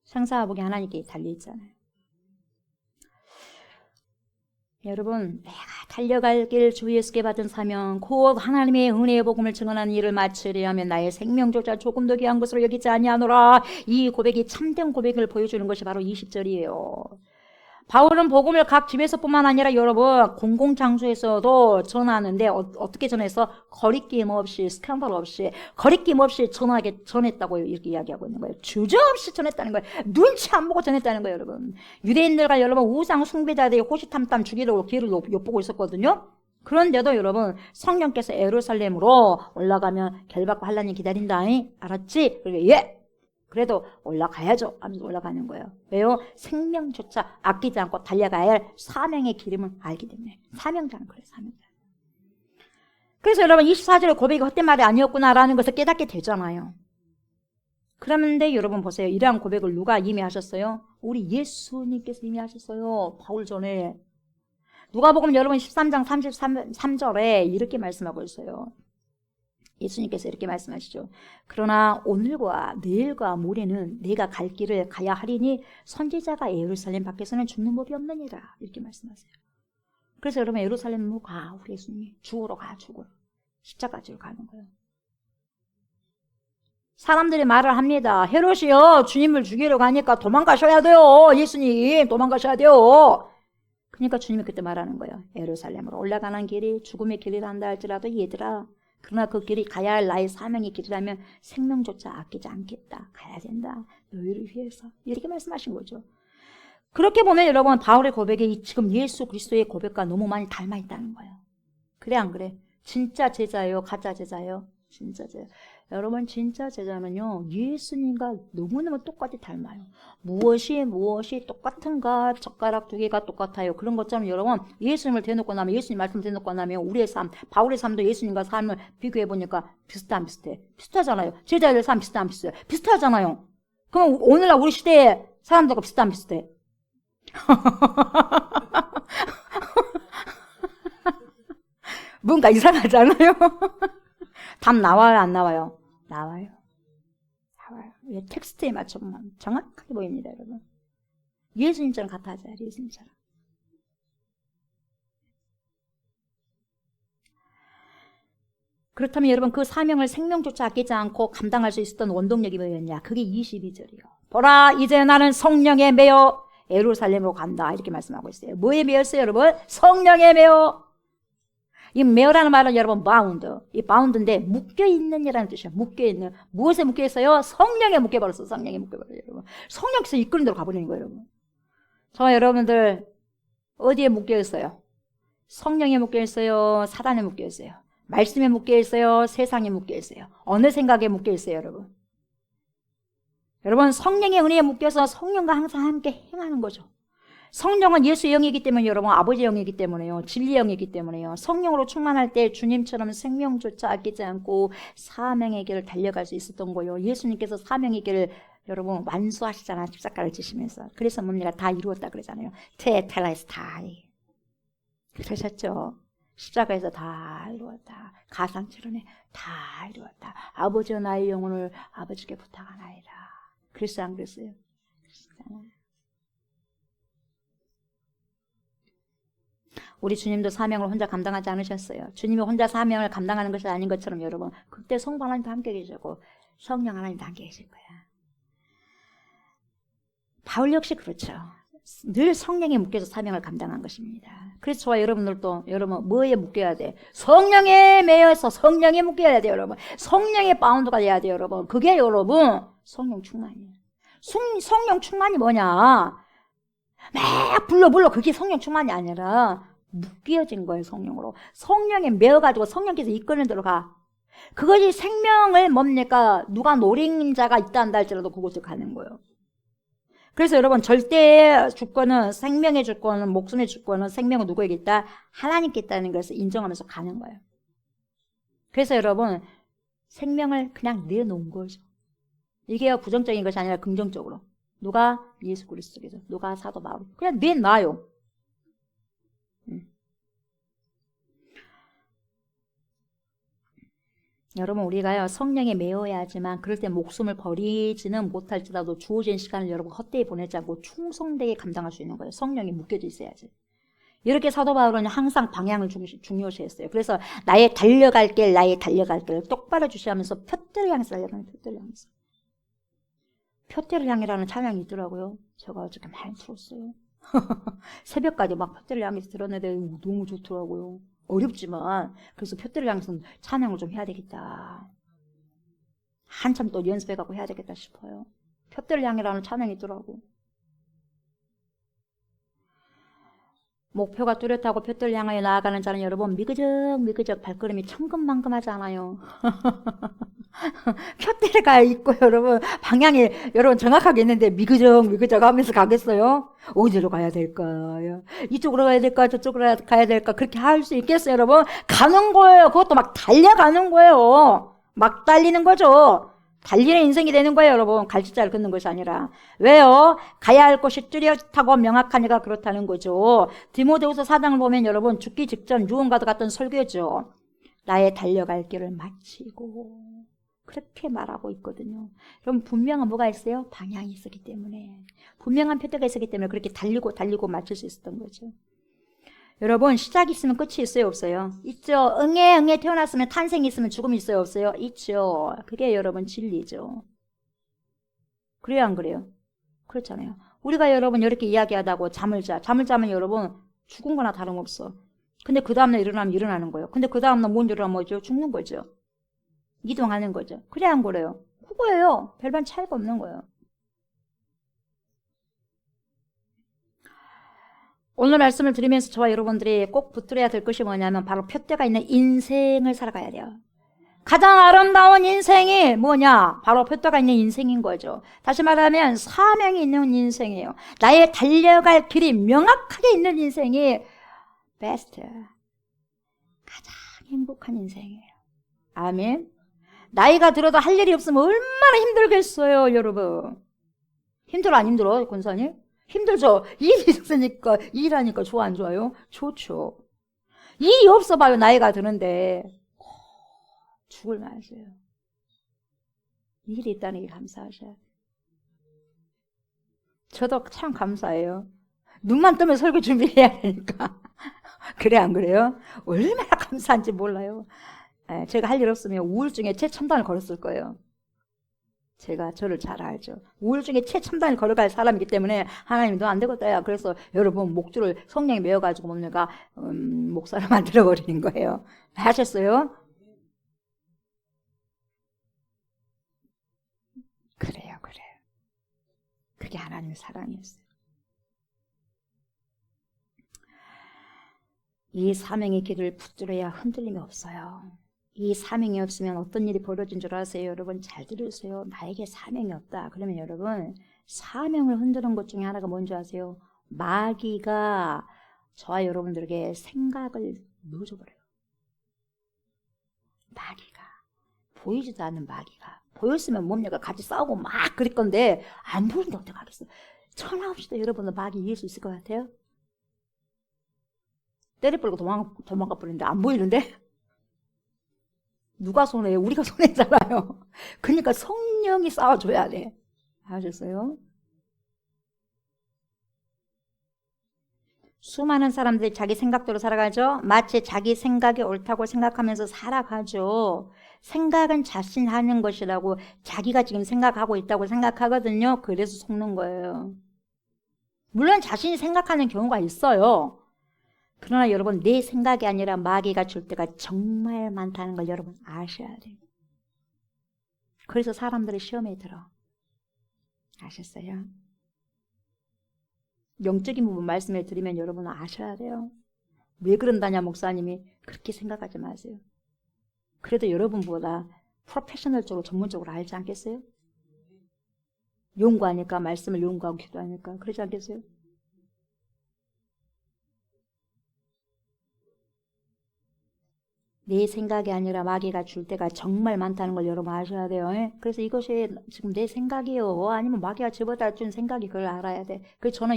생사화복이 하나님께 달려있잖아요. 여러분, 내가 달려갈 길 주 예수께 받은 사명, 곧 하나님의 은혜의 복음을 증언하는 일을 마치려 하면 나의 생명조차 조금 더 귀한 것으로 여기지 아니하노라. 이 고백이 참된 고백을 보여주는 것이 바로 20절이에요. 바울은 복음을 각 집에서뿐만 아니라 여러분 공공장소에서도 전하는데 어떻게 전해서 거리낌 없이 스캔들 없이 거리낌 없이 전했다고 이렇게 이야기하고 있는 거예요. 주저없이 전했다는 거예요. 눈치 안 보고 전했다는 거예요, 여러분. 유대인들과 여러분 우상 숭배자들이 호시탐탐 죽이려고 길을 엿보고 있었거든요. 그런데도 여러분 성령께서 예루살렘으로 올라가면 결박과 환란이 기다린다. 알았지? 그리고 예. 그래도 올라가야죠 하면서 올라가는 거예요. 왜요? 생명조차 아끼지 않고 달려가야 할 사명의 기름을 알기 때문에. 사명자는 그래요. 사명자. 그래서 여러분 24절의 고백이 헛된 말이 아니었구나라는 것을 깨닫게 되잖아요. 그런데 여러분 보세요. 이러한 고백을 누가 이미 하셨어요? 우리 예수님께서 이미 하셨어요. 바울 전에. 누가복음 여러분 13장 33절에 이렇게 말씀하고 있어요. 예수님께서 이렇게 말씀하시죠. 그러나 오늘과 내일과 모레는 내가 갈 길을 가야 하리니 선지자가 예루살렘 밖에서는 죽는 법이 없느니라. 이렇게 말씀하세요. 그래서 여러분 예루살렘으로 가. 우리 예수님이 죽으러 가. 죽으러. 십자가지로 가는 거예요. 사람들이 말을 합니다. 헤롯이요 주님을 죽이러 가니까 도망가셔야 돼요. 예수님 도망가셔야 돼요. 그러니까 주님이 그때 말하는 거예요. 예루살렘으로 올라가는 길이 죽음의 길이라 한다 할지라도 얘들아, 그러나 그 길이 가야 할 나의 사명의 길이라면 생명조차 아끼지 않겠다. 가야 된다. 너희를 위해서. 이렇게 말씀하신 거죠. 그렇게 보면 여러분 바울의 고백이 지금 예수 그리스도의 고백과 너무 많이 닮아 있다는 거예요. 그래 안 그래? 진짜 제자예요? 가짜 제자예요? 진짜 제자. 여러분 진짜 제자는요 예수님과 너무너무 똑같이 닮아요. 무엇이 똑같은가? 젓가락 두 개가 똑같아요. 그런 것처럼 여러분 예수님을 대놓고 나면 예수님 말씀 대놓고 나면 우리의 삶, 바울의 삶도 예수님과 삶을 비교해 보니까 비슷해 안 비슷해? 비슷하잖아요. 제자들 삶 비슷해 안 비슷해? 비슷하잖아요. 그럼 오늘날 우리 시대의 사람들과 비슷해 안 비슷해? 뭔가 이상하잖아요. 답 나와요 안 나와요? 나와요. 나와요. 왜 텍스트에 맞춰보면 정확하게 보입니다, 여러분. 예수님처럼 같아져요, 예수님처럼. 그렇다면 여러분 그 사명을 생명조차 아끼지 않고 감당할 수 있었던 원동력이 뭐였냐? 그게 22절이요. 보라 이제 나는 성령에 매여 예루살렘으로 간다 이렇게 말씀하고 있어요. 뭐에 매였어요 여러분? 성령에 매여. 이 매어라는 말은 여러분 바운드, 이 바운드인데 묶여있는이라는 뜻이에요. 묶여있는. 무엇에 묶여있어요? 성령에 묶여버렸어. 성령에 묶여버려요 여러분. 성령께서 이끄는 대로 가버리는 거예요 여러분. 저와 여러분들 어디에 묶여있어요? 성령에 묶여있어요? 사단에 묶여있어요? 말씀에 묶여있어요? 세상에 묶여있어요? 어느 생각에 묶여있어요 여러분? 여러분 성령의 은혜에 묶여서 성령과 항상 함께 행하는 거죠. 성령은 예수의 영이기 때문에 여러분 아버지의 영이기 때문에요. 진리의 영이기 때문에요. 성령으로 충만할 때 주님처럼 생명조차 아끼지 않고 사명의 길을 달려갈 수 있었던 거예요. 예수님께서 사명의 길을 여러분 완수하시잖아요. 십자가를 지시면서. 그래서 뭡니까? 다 이루었다 그러잖아요. 테텔레스타이. 그러셨죠. 십자가에서 다 이루었다. 가상처럼에 다 이루었다. 아버지와 나의 영혼을 아버지께 부탁하나이다. 그랬어요 안 그랬어요? 그랬잖아요. 우리 주님도 사명을 혼자 감당하지 않으셨어요. 주님이 혼자 사명을 감당하는 것이 아닌 것처럼 여러분 그때 성부 하나님도 함께 계시고 성령 하나님도 함께 계실 거야. 바울 역시 그렇죠. 늘 성령에 묶여서 사명을 감당한 것입니다. 그래서 저와 여러분들도 여러분 뭐에 묶여야 돼? 성령에 매여서 성령에 묶여야 돼요 여러분. 성령의 바운드가 돼야 돼요 여러분. 그게 여러분 성령 충만이에요. 성령 충만이 뭐냐? 막 불러 그게 성령 충만이 아니라 묶여진 거예요 성령으로. 성령에 매어가지고 성령께서 이끄는 대로 가. 그것이 생명을 뭡니까? 누가 노린자가 있다 한다 할지라도 그곳을 가는 거예요. 그래서 여러분 절대의 주권은 생명의 주권은 목숨의 주권은 생명은 누구에게 있다? 하나님께 있다는 것을 인정하면서 가는 거예요. 그래서 여러분 생명을 그냥 내놓은 거죠. 이게 부정적인 것이 아니라 긍정적으로. 누가? 예수 그리스도께서. 누가? 사도 바울. 그냥 내놔요. 여러분 우리가요 성령에 매어야 하지만 그럴 때 목숨을 버리지는 못할지라도 주어진 시간을 여러분 헛되이 보내지 않고 충성되게 감당할 수 있는 거예요. 성령이 묶여져 있어야지. 이렇게 사도 바울은 항상 방향을 중요시했어요. 그래서 나의 달려갈 길 똑바로 주시하면서 표대를 향해서 달려가는 표대를 향해서. 표대를 향이라는 찬양이 있더라고요. 제가 어저께 많이 들었어요. 새벽까지 막 표대를 향해서 들었는데 너무 좋더라고요. 어렵지만 그래서 표대를 향해서 찬양을 좀 해야 되겠다. 한참 또 연습해갖고 해야 되겠다 싶어요. 표대를 향이라는 찬양이 있더라고. 목표가 뚜렷하고 표대를 향하여 나아가는 자는 여러분 미그적 발걸음이 천근만근하지 않아요. 표대가 있고 여러분 방향이 여러분 정확하게 있는데 미그적 하면서 가겠어요? 어디로 가야 될까요? 이쪽으로 가야 될까? 저쪽으로 가야 될까? 그렇게 할 수 있겠어요 여러분? 가는 거예요. 그것도 막 달려가는 거예요. 막 달리는 거죠. 달리는 인생이 되는 거예요 여러분. 갈짓자를 걷는 것이 아니라. 왜요? 가야 할 곳이 뚜렷하고 명확하니까 그렇다는 거죠. 디모데후서 4장을 보면 여러분 죽기 직전 유언과도 같은 설교죠. 나의 달려갈 길을 마치고 그렇게 말하고 있거든요. 여러분 분명한 뭐가 있어요? 방향이 있었기 때문에. 분명한 표대가 있었기 때문에 그렇게 달리고 마칠 수 있었던 거죠. 여러분 시작이 있으면 끝이 있어요 없어요? 있죠. 응에 태어났으면 탄생이 있으면 죽음이 있어요 없어요? 있죠. 그게 여러분 진리죠. 그래요 안 그래요? 그렇잖아요. 우리가 여러분 이렇게 이야기하다고 잠을 자면 여러분 죽은 거나 다름없어. 근데 그 다음날 일어나면 일어나는 거예요. 근데 그 다음날 뭔 일어나면 뭐죠? 죽는 거죠. 이동하는 거죠. 그래 안 그래요? 그거예요. 별반 차이가 없는 거예요. 오늘 말씀을 들으면서 저와 여러분들이 꼭 붙들어야 될 것이 뭐냐면 바로 표대가 있는 인생을 살아가야 돼요. 가장 아름다운 인생이 뭐냐? 바로 표대가 있는 인생인 거죠. 다시 말하면 사명이 있는 인생이에요. 나의 달려갈 길이 명확하게 있는 인생이 베스트. 가장 행복한 인생이에요. 아멘. 나이가 들어도 할 일이 없으면 얼마나 힘들겠어요 여러분. 힘들어 안 힘들어 권사님? 힘들죠. 일이 있으니까 일하니까 좋아 안 좋아요? 좋죠. 일이 없어 봐요 나이가 드는데 죽을 맛이에요. 일이 있다는 게 감사하셔야 돼요. 저도 참 감사해요. 눈만 뜨면 설교 준비해야 하니까. 그래 안 그래요? 얼마나 감사한지 몰라요. 제가 할 일 없으면 우울증에 최첨단을 걸었을 거예요. 제가 저를 잘 알죠. 우울증에 최첨단을 걸어갈 사람이기 때문에 하나님이 너 안 되겠다 야. 그래서 여러분 목줄을 성령이 메어가지고 뭡니까 목사를 만들어버리는 거예요. 하셨어요? 그래요. 그게 하나님의 사랑이었어요. 이 사명의 길을 붙들어야 흔들림이 없어요. 이 사명이 없으면 어떤 일이 벌어진 줄 아세요? 여러분 잘 들으세요. 나에게 사명이 없다. 그러면 여러분 사명을 흔드는 것 중에 하나가 뭔지 아세요? 마귀가 저와 여러분들에게 생각을 넣어줘버려요. 마귀가 보이지도 않는 마귀가 보였으면 뭡니까? 같이 싸우고 막 그럴 건데 안 보이는데 어떡하겠어? 천하 없이도 여러분은 마귀 이길 수 있을 것 같아요? 때려버리고 도망가 버리는데 안 보이는데? 누가 손해요? 우리가 손해잖아요. 그러니까 성령이 싸워줘야 돼. 아셨어요? 수많은 사람들이 자기 생각대로 살아가죠. 마치 자기 생각이 옳다고 생각하면서 살아가죠. 생각은 자신 하는 것이라고 자기가 지금 생각하고 있다고 생각하거든요. 그래서 속는 거예요. 물론 자신이 생각하는 경우가 있어요. 그러나 여러분 내 생각이 아니라 마귀가 줄 때가 정말 많다는 걸 여러분 아셔야 돼요. 그래서 사람들이 시험에 들어. 아셨어요? 영적인 부분 말씀을 드리면 여러분은 아셔야 돼요. 왜 그런다냐 목사님이 그렇게 생각하지 마세요. 그래도 여러분보다 프로페셔널적으로 전문적으로 알지 않겠어요? 연구하니까 말씀을 연구하고 기도하니까 그러지 않겠어요? 내 생각이 아니라 마귀가 줄 때가 정말 많다는 걸 여러분 아셔야 돼요. 그래서 이것이 지금 내 생각이요 아니면 마귀가 집어다 준 생각이 그걸 알아야 돼. 그래서 저는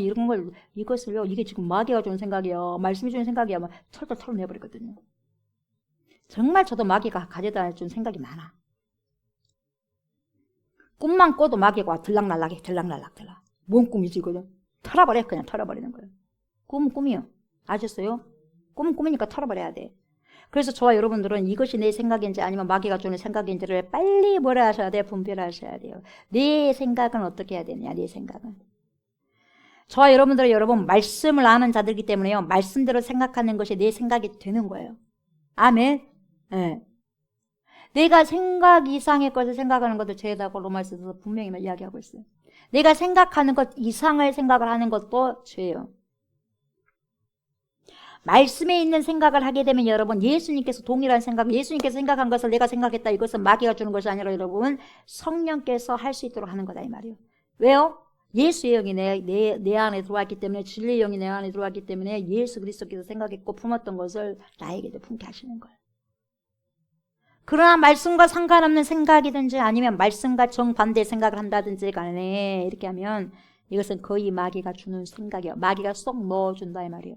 이것을요 이게 지금 마귀가 준 생각이요 말씀이 준 생각이야 막 털털 털어내버리거든요. 정말 저도 마귀가 가져다 준 생각이 많아. 꿈만 꿔도 마귀가 와 들락날락해 들락날락. 뭔 꿈이지 그죠? 털어버려 그냥 털어버리는 거예요. 꿈은 꿈이요. 아셨어요? 꿈은 꿈이니까 털어버려야 돼. 그래서 저와 여러분들은 이것이 내 생각인지 아니면 마귀가 주는 생각인지를 빨리 뭐라 하셔야 돼요? 분별하셔야 돼요. 내 생각은 어떻게 해야 되느냐? 내 생각은. 저와 여러분들은 여러분 말씀을 아는 자들이기 때문에요. 말씀대로 생각하는 것이 내 생각이 되는 거예요. 아멘. 네. 내가 생각 이상의 것을 생각하는 것도 죄다고 로마서에서 분명히 이야기하고 있어요. 내가 생각하는 것 이상의 생각을 하는 것도 죄예요. 말씀에 있는 생각을 하게 되면 여러분 예수님께서 동일한 생각, 예수님께서 생각한 것을 내가 생각했다. 이것은 마귀가 주는 것이 아니라 여러분 성령께서 할 수 있도록 하는 거다 이 말이에요. 왜요? 예수의 영이 내 안에 들어왔기 때문에 진리의 영이 내 안에 들어왔기 때문에 예수 그리스도께서 생각했고 품었던 것을 나에게도 품게 하시는 거예요. 그러나 말씀과 상관없는 생각이든지 아니면 말씀과 정반대 생각을 한다든지 간에 이렇게 하면 이것은 거의 마귀가 주는 생각이에요. 마귀가 쏙 넣어준다 이 말이에요.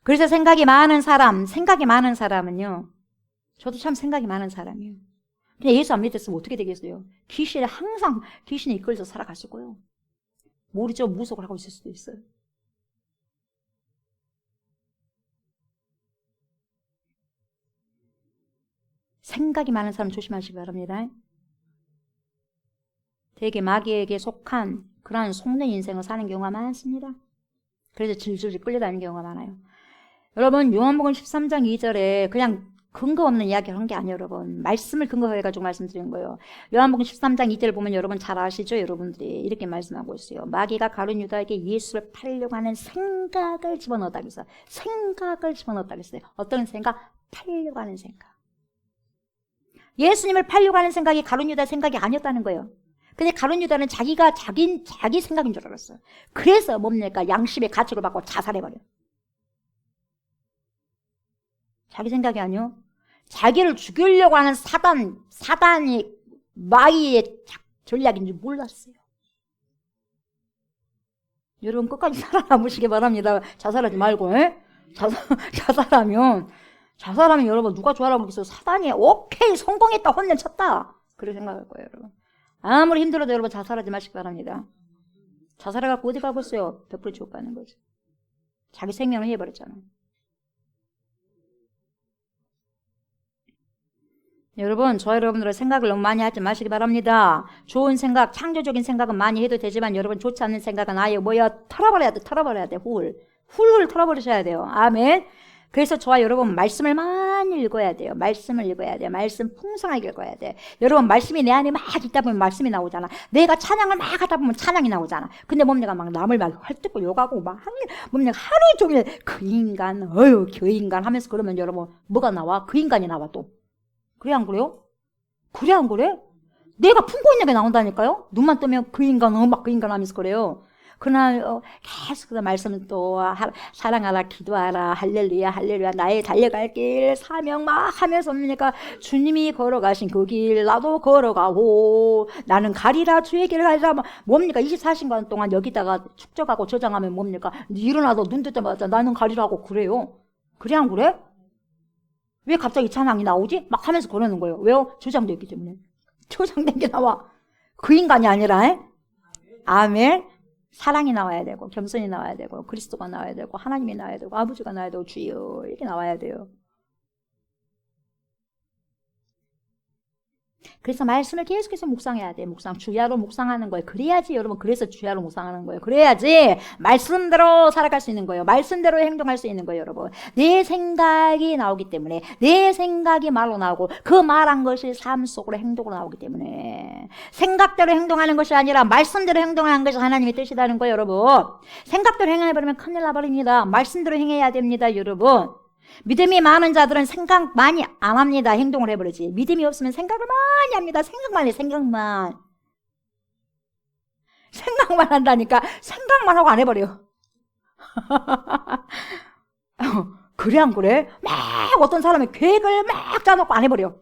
그래서 생각이 많은 사람은요. 저도 참 생각이 많은 사람이에요. 근데 예수 안 믿었으면 어떻게 되겠어요? 항상 귀신에 이끌려서 살아갔을 거예요. 모르죠. 무속을 하고 있을 수도 있어요. 생각이 많은 사람 조심하시기 바랍니다. 되게 마귀에게 속한 그런 속는 인생을 사는 경우가 많습니다. 그래서 질질 끌려다니는 경우가 많아요. 여러분 요한복음 13장 2절에 그냥 근거 없는 이야기를 한 게 아니에요. 여러분 말씀을 근거해가지고 말씀드린 거예요. 요한복음 13장 2절을 보면 여러분 잘 아시죠? 여러분들이 이렇게 말씀하고 있어요. 마귀가 가룟 유다에게 예수를 팔려고 하는 생각을 집어넣었다고 했어요. 생각을 집어넣었다고 했어요. 어떤 생각? 팔려고 하는 생각. 예수님을 팔려고 하는 생각이 가룟 유다의 생각이 아니었다는 거예요. 근데 가룟 유다는 자기가 자기 생각인 줄 알았어요. 그래서 뭡니까? 양심의 가책을 받고 자살해버려요. 자기 생각이 아니요. 자기를 죽이려고 하는 사단이 마귀의 전략인지 몰랐어요. 여러분 끝까지 살아남으시기 바랍니다. 자살하지 말고. 자살하면 여러분 누가 좋아하라고 그러겠어요? 사단이 오케이 성공했다 혼내 쳤다. 그렇게 생각할 거예요. 여러분. 아무리 힘들어도 여러분 자살하지 마시기 바랍니다. 자살해갖고 어디 가겠어요? 100% 지옥 가는 거죠. 자기 생명을 해버렸잖아요. 여러분, 저 여러분들의 생각을 너무 많이 하지 마시기 바랍니다. 좋은 생각, 창조적인 생각은 많이 해도 되지만 여러분 좋지 않는 생각은 아예 털어버려야 돼. 훌훌 털어버리셔야 돼요. 아멘. 그래서 저와 여러분 말씀을 많이 읽어야 돼요. 말씀을 읽어야 돼요. 말씀 풍성하게 읽어야 돼. 여러분 말씀이 내 안에 막 있다 보면 말씀이 나오잖아. 내가 찬양을 막 하다 보면 찬양이 나오잖아. 근데 뭡니까 막 남을 막 헐뜯고 욕하고 막 뭡니까 하루 종일 그 인간 하면서 그러면 여러분 뭐가 나와? 그 인간이 나와 또. 그래 안 그래요? 그래 안 그래? 내가 품고 있는 게 나온다니까요. 눈만 뜨면 그 인간 막 그 인간 하면서 그래요. 그러나 계속 그 말씀은 또 사랑하라 기도하라 할렐루야 나의 달려갈 길 사명 막 하면서 뭡니까 주님이 걸어가신 그 길 나도 걸어가고 나는 가리라 주의 길을 가리라 뭡니까 24시간 동안 여기다가 축적하고 저장하면 뭡니까 일어나도 눈 뜨자마자 나는 가리라고 그래요. 그래 안 그래? 왜 갑자기 찬양이 나오지? 막 하면서 그러는 거예요. 왜요? 저장되어 있기 때문에. 저장된 게 나와. 그 인간이 아니라 아멘. 사랑이 나와야 되고 겸손이 나와야 되고 그리스도가 나와야 되고 하나님이 나와야 되고 아버지가 나와야 되고 주여 이렇게 나와야 돼요. 그래서 말씀을 계속해서 묵상해야 돼. 주야로 묵상하는 거예요. 그래야지 여러분 그래서 주야로 묵상하는 거예요. 그래야지 말씀대로 살아갈 수 있는 거예요. 말씀대로 행동할 수 있는 거예요. 여러분 내 생각이 나오기 때문에 내 생각이 말로 나오고 그 말한 것이 삶 속으로 행동으로 나오기 때문에 생각대로 행동하는 것이 아니라 말씀대로 행동하는 것이 하나님의 뜻이라는 거예요. 여러분 생각대로 행해버리면 큰일 나버립니다. 말씀대로 행해야 됩니다. 여러분 믿음이 많은 자들은 생각 많이 안 합니다. 행동을 해버리지. 믿음이 없으면 생각을 많이 합니다. 생각만 해. 생각만 한다니까. 생각만 하고 안 해버려. 그래 안 그래? 막 어떤 사람이 계획을 막 짜놓고 안 해버려.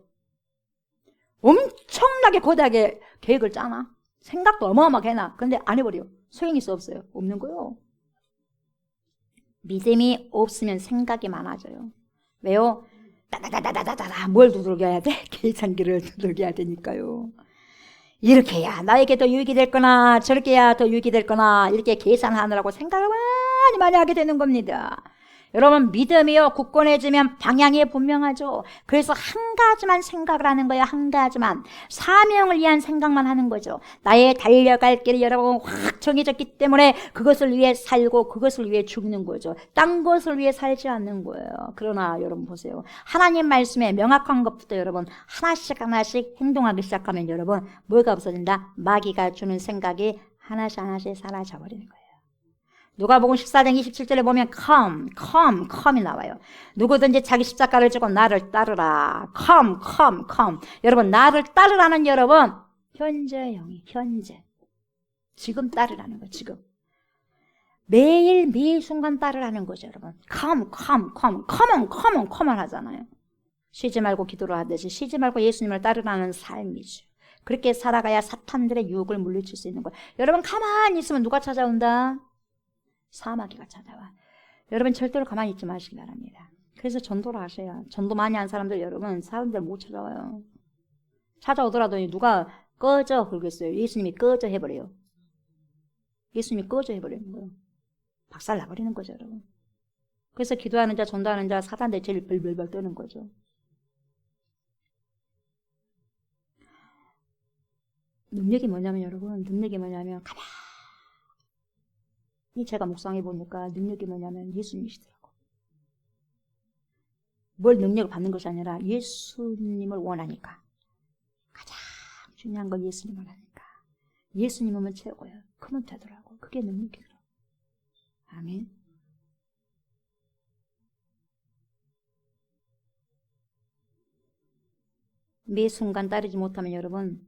엄청나게 거대하게 계획을 짜나? 생각도 어마어마하게 해놔. 근데 안 해버려. 소용이 있어 없어요? 없는 거요. 믿음이 없으면 생각이 많아져요. 왜요? 따다다다다다다 뭘 두들겨야 돼? 계산기를 두들겨야 되니까요. 이렇게 해야 나에게 더 유익이 될 거나 저렇게 해야 더 유익이 될 거나 이렇게 계산하느라고 생각을 많이 하게 되는 겁니다. 여러분 믿음이요 굳건해지면 방향이 분명하죠. 그래서 한 가지만 생각을 하는 거예요. 한 가지만 사명을 위한 생각만 하는 거죠. 나의 달려갈 길이 여러분 확 정해졌기 때문에 그것을 위해 살고 그것을 위해 죽는 거죠. 딴 것을 위해 살지 않는 거예요. 그러나 여러분 보세요. 하나님 말씀에 명확한 것부터 여러분 하나씩 행동하기 시작하면 여러분 뭐가 없어진다? 마귀가 주는 생각이 하나씩 사라져 버리는 거예요. 누가복음 14장 27절에 보면 come이 나와요. 누구든지 자기 십자가를 지고 나를 따르라. come. 여러분 나를 따르라는 여러분 현재형이 현재. 지금 따르라는 거예요. 지금. 매일 순간 따르라는 거죠. 여러분. come on 하잖아요. 쉬지 말고 기도를 하듯이 쉬지 말고 예수님을 따르라는 삶이죠. 그렇게 살아가야 사탄들의 유혹을 물리칠 수 있는 거예요. 여러분 가만히 있으면 누가 찾아온다? 사마귀가 찾아와. 여러분 절대로 가만히 있지 마시기 바랍니다. 그래서 전도를 하셔야. 전도 많이 한 사람들 여러분 사람들 못 찾아와요. 찾아오더라도 누가 꺼져 그러겠어요. 예수님이 꺼져 해버려요. 예수님이 꺼져 해버리는 거예요. 박살 나버리는 거죠 여러분. 그래서 기도하는 자 전도하는 자 사단들 제일 벌벌벌 떠는 거죠. 능력이 뭐냐면 여러분 가만히 제가 묵상해 보니까 능력이 뭐냐면 예수님이시더라고. 뭘 능력을 받는 것이 아니라 예수님을 원하니까. 가장 중요한 건 예수님을 하니까. 예수님은 최고예요. 그러면 되더라고. 그게 능력이더라고. 아멘. 매 순간 따르지 못하면 여러분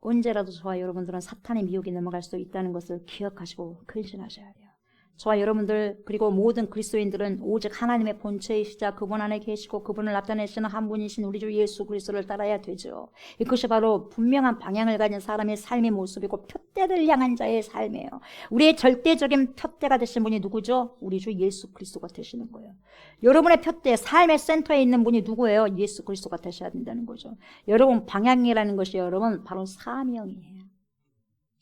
언제라도 저와 여러분들은 사탄의 미혹에 넘어갈 수도 있다는 것을 기억하시고 근신하셔야 돼요. 저와 여러분들 그리고 모든 그리스도인들은 오직 하나님의 본체이시자 그분 안에 계시고 그분을 나타내시는 한 분이신 우리 주 예수 그리스도를 따라야 되죠. 이것이 바로 분명한 방향을 가진 사람의 삶의 모습이고 표대를 향한 자의 삶이에요. 우리의 절대적인 표대가 되신 분이 누구죠? 우리 주 예수 그리스도가 되시는 거예요. 여러분의 표대, 삶의 센터에 있는 분이 누구예요? 예수 그리스도가 되셔야 된다는 거죠. 여러분 방향이라는 것이 여러분 바로 사명이에요.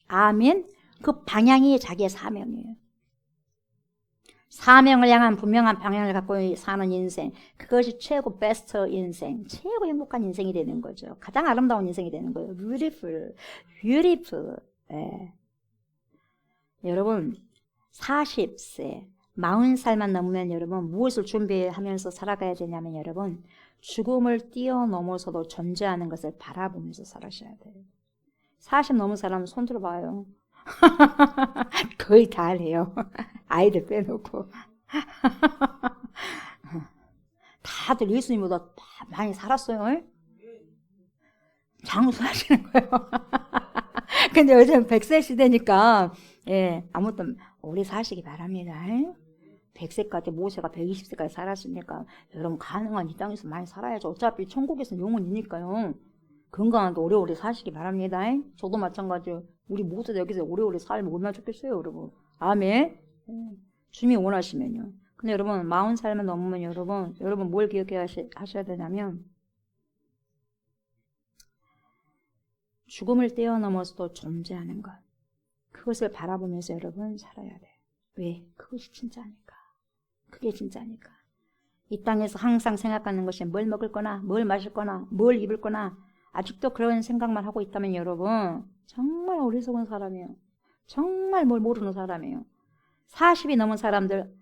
아멘. 그 방향이 자기의 사명이에요. 사명을 향한 분명한 방향을 갖고 사는 인생, 그것이 최고 베스트 인생, 최고 행복한 인생이 되는 거죠. 가장 아름다운 인생이 되는 거예요. Beautiful, beautiful. 예. 여러분 40세, 40살만 넘으면 여러분 무엇을 준비하면서 살아가야 되냐면 여러분 죽음을 뛰어넘어서도 존재하는 것을 바라보면서 살아셔야 돼요. 40 넘은 사람은 손 들어봐요. 거의 다 해요. 아이들 빼놓고. 다들 예수님보다 많이 살았어요. 장수하시는 거예요. 근데 요즘 100세 시대니까 예, 아무튼 오래 사시기 바랍니다. 100세까지 모세가 120세까지 살았으니까 여러분 가능한 이 땅에서 많이 살아야죠. 어차피 천국에서는 영원이니까요. 건강하게 오래오래 사시기 바랍니다. 저도 마찬가지예요. 우리 모두 여기서 오래오래 살면 얼마나 좋겠어요, 여러분. 아멘. 주님이 원하시면요. 근데 여러분 40살만 넘으면 여러분 뭘 기억해 하셔야 되냐면 죽음을 뛰어넘어서도 존재하는 것. 그것을 바라보면서 여러분 살아야 돼요. 왜? 그것이 진짜니까. 그게 진짜니까. 이 땅에서 항상 생각하는 것이 뭘 먹을 거나 뭘 마실 거나 뭘 입을 거나 아직도 그런 생각만 하고 있다면 여러분 정말 어리석은 사람이에요. 정말 뭘 모르는 사람이에요. 40이 넘은 사람들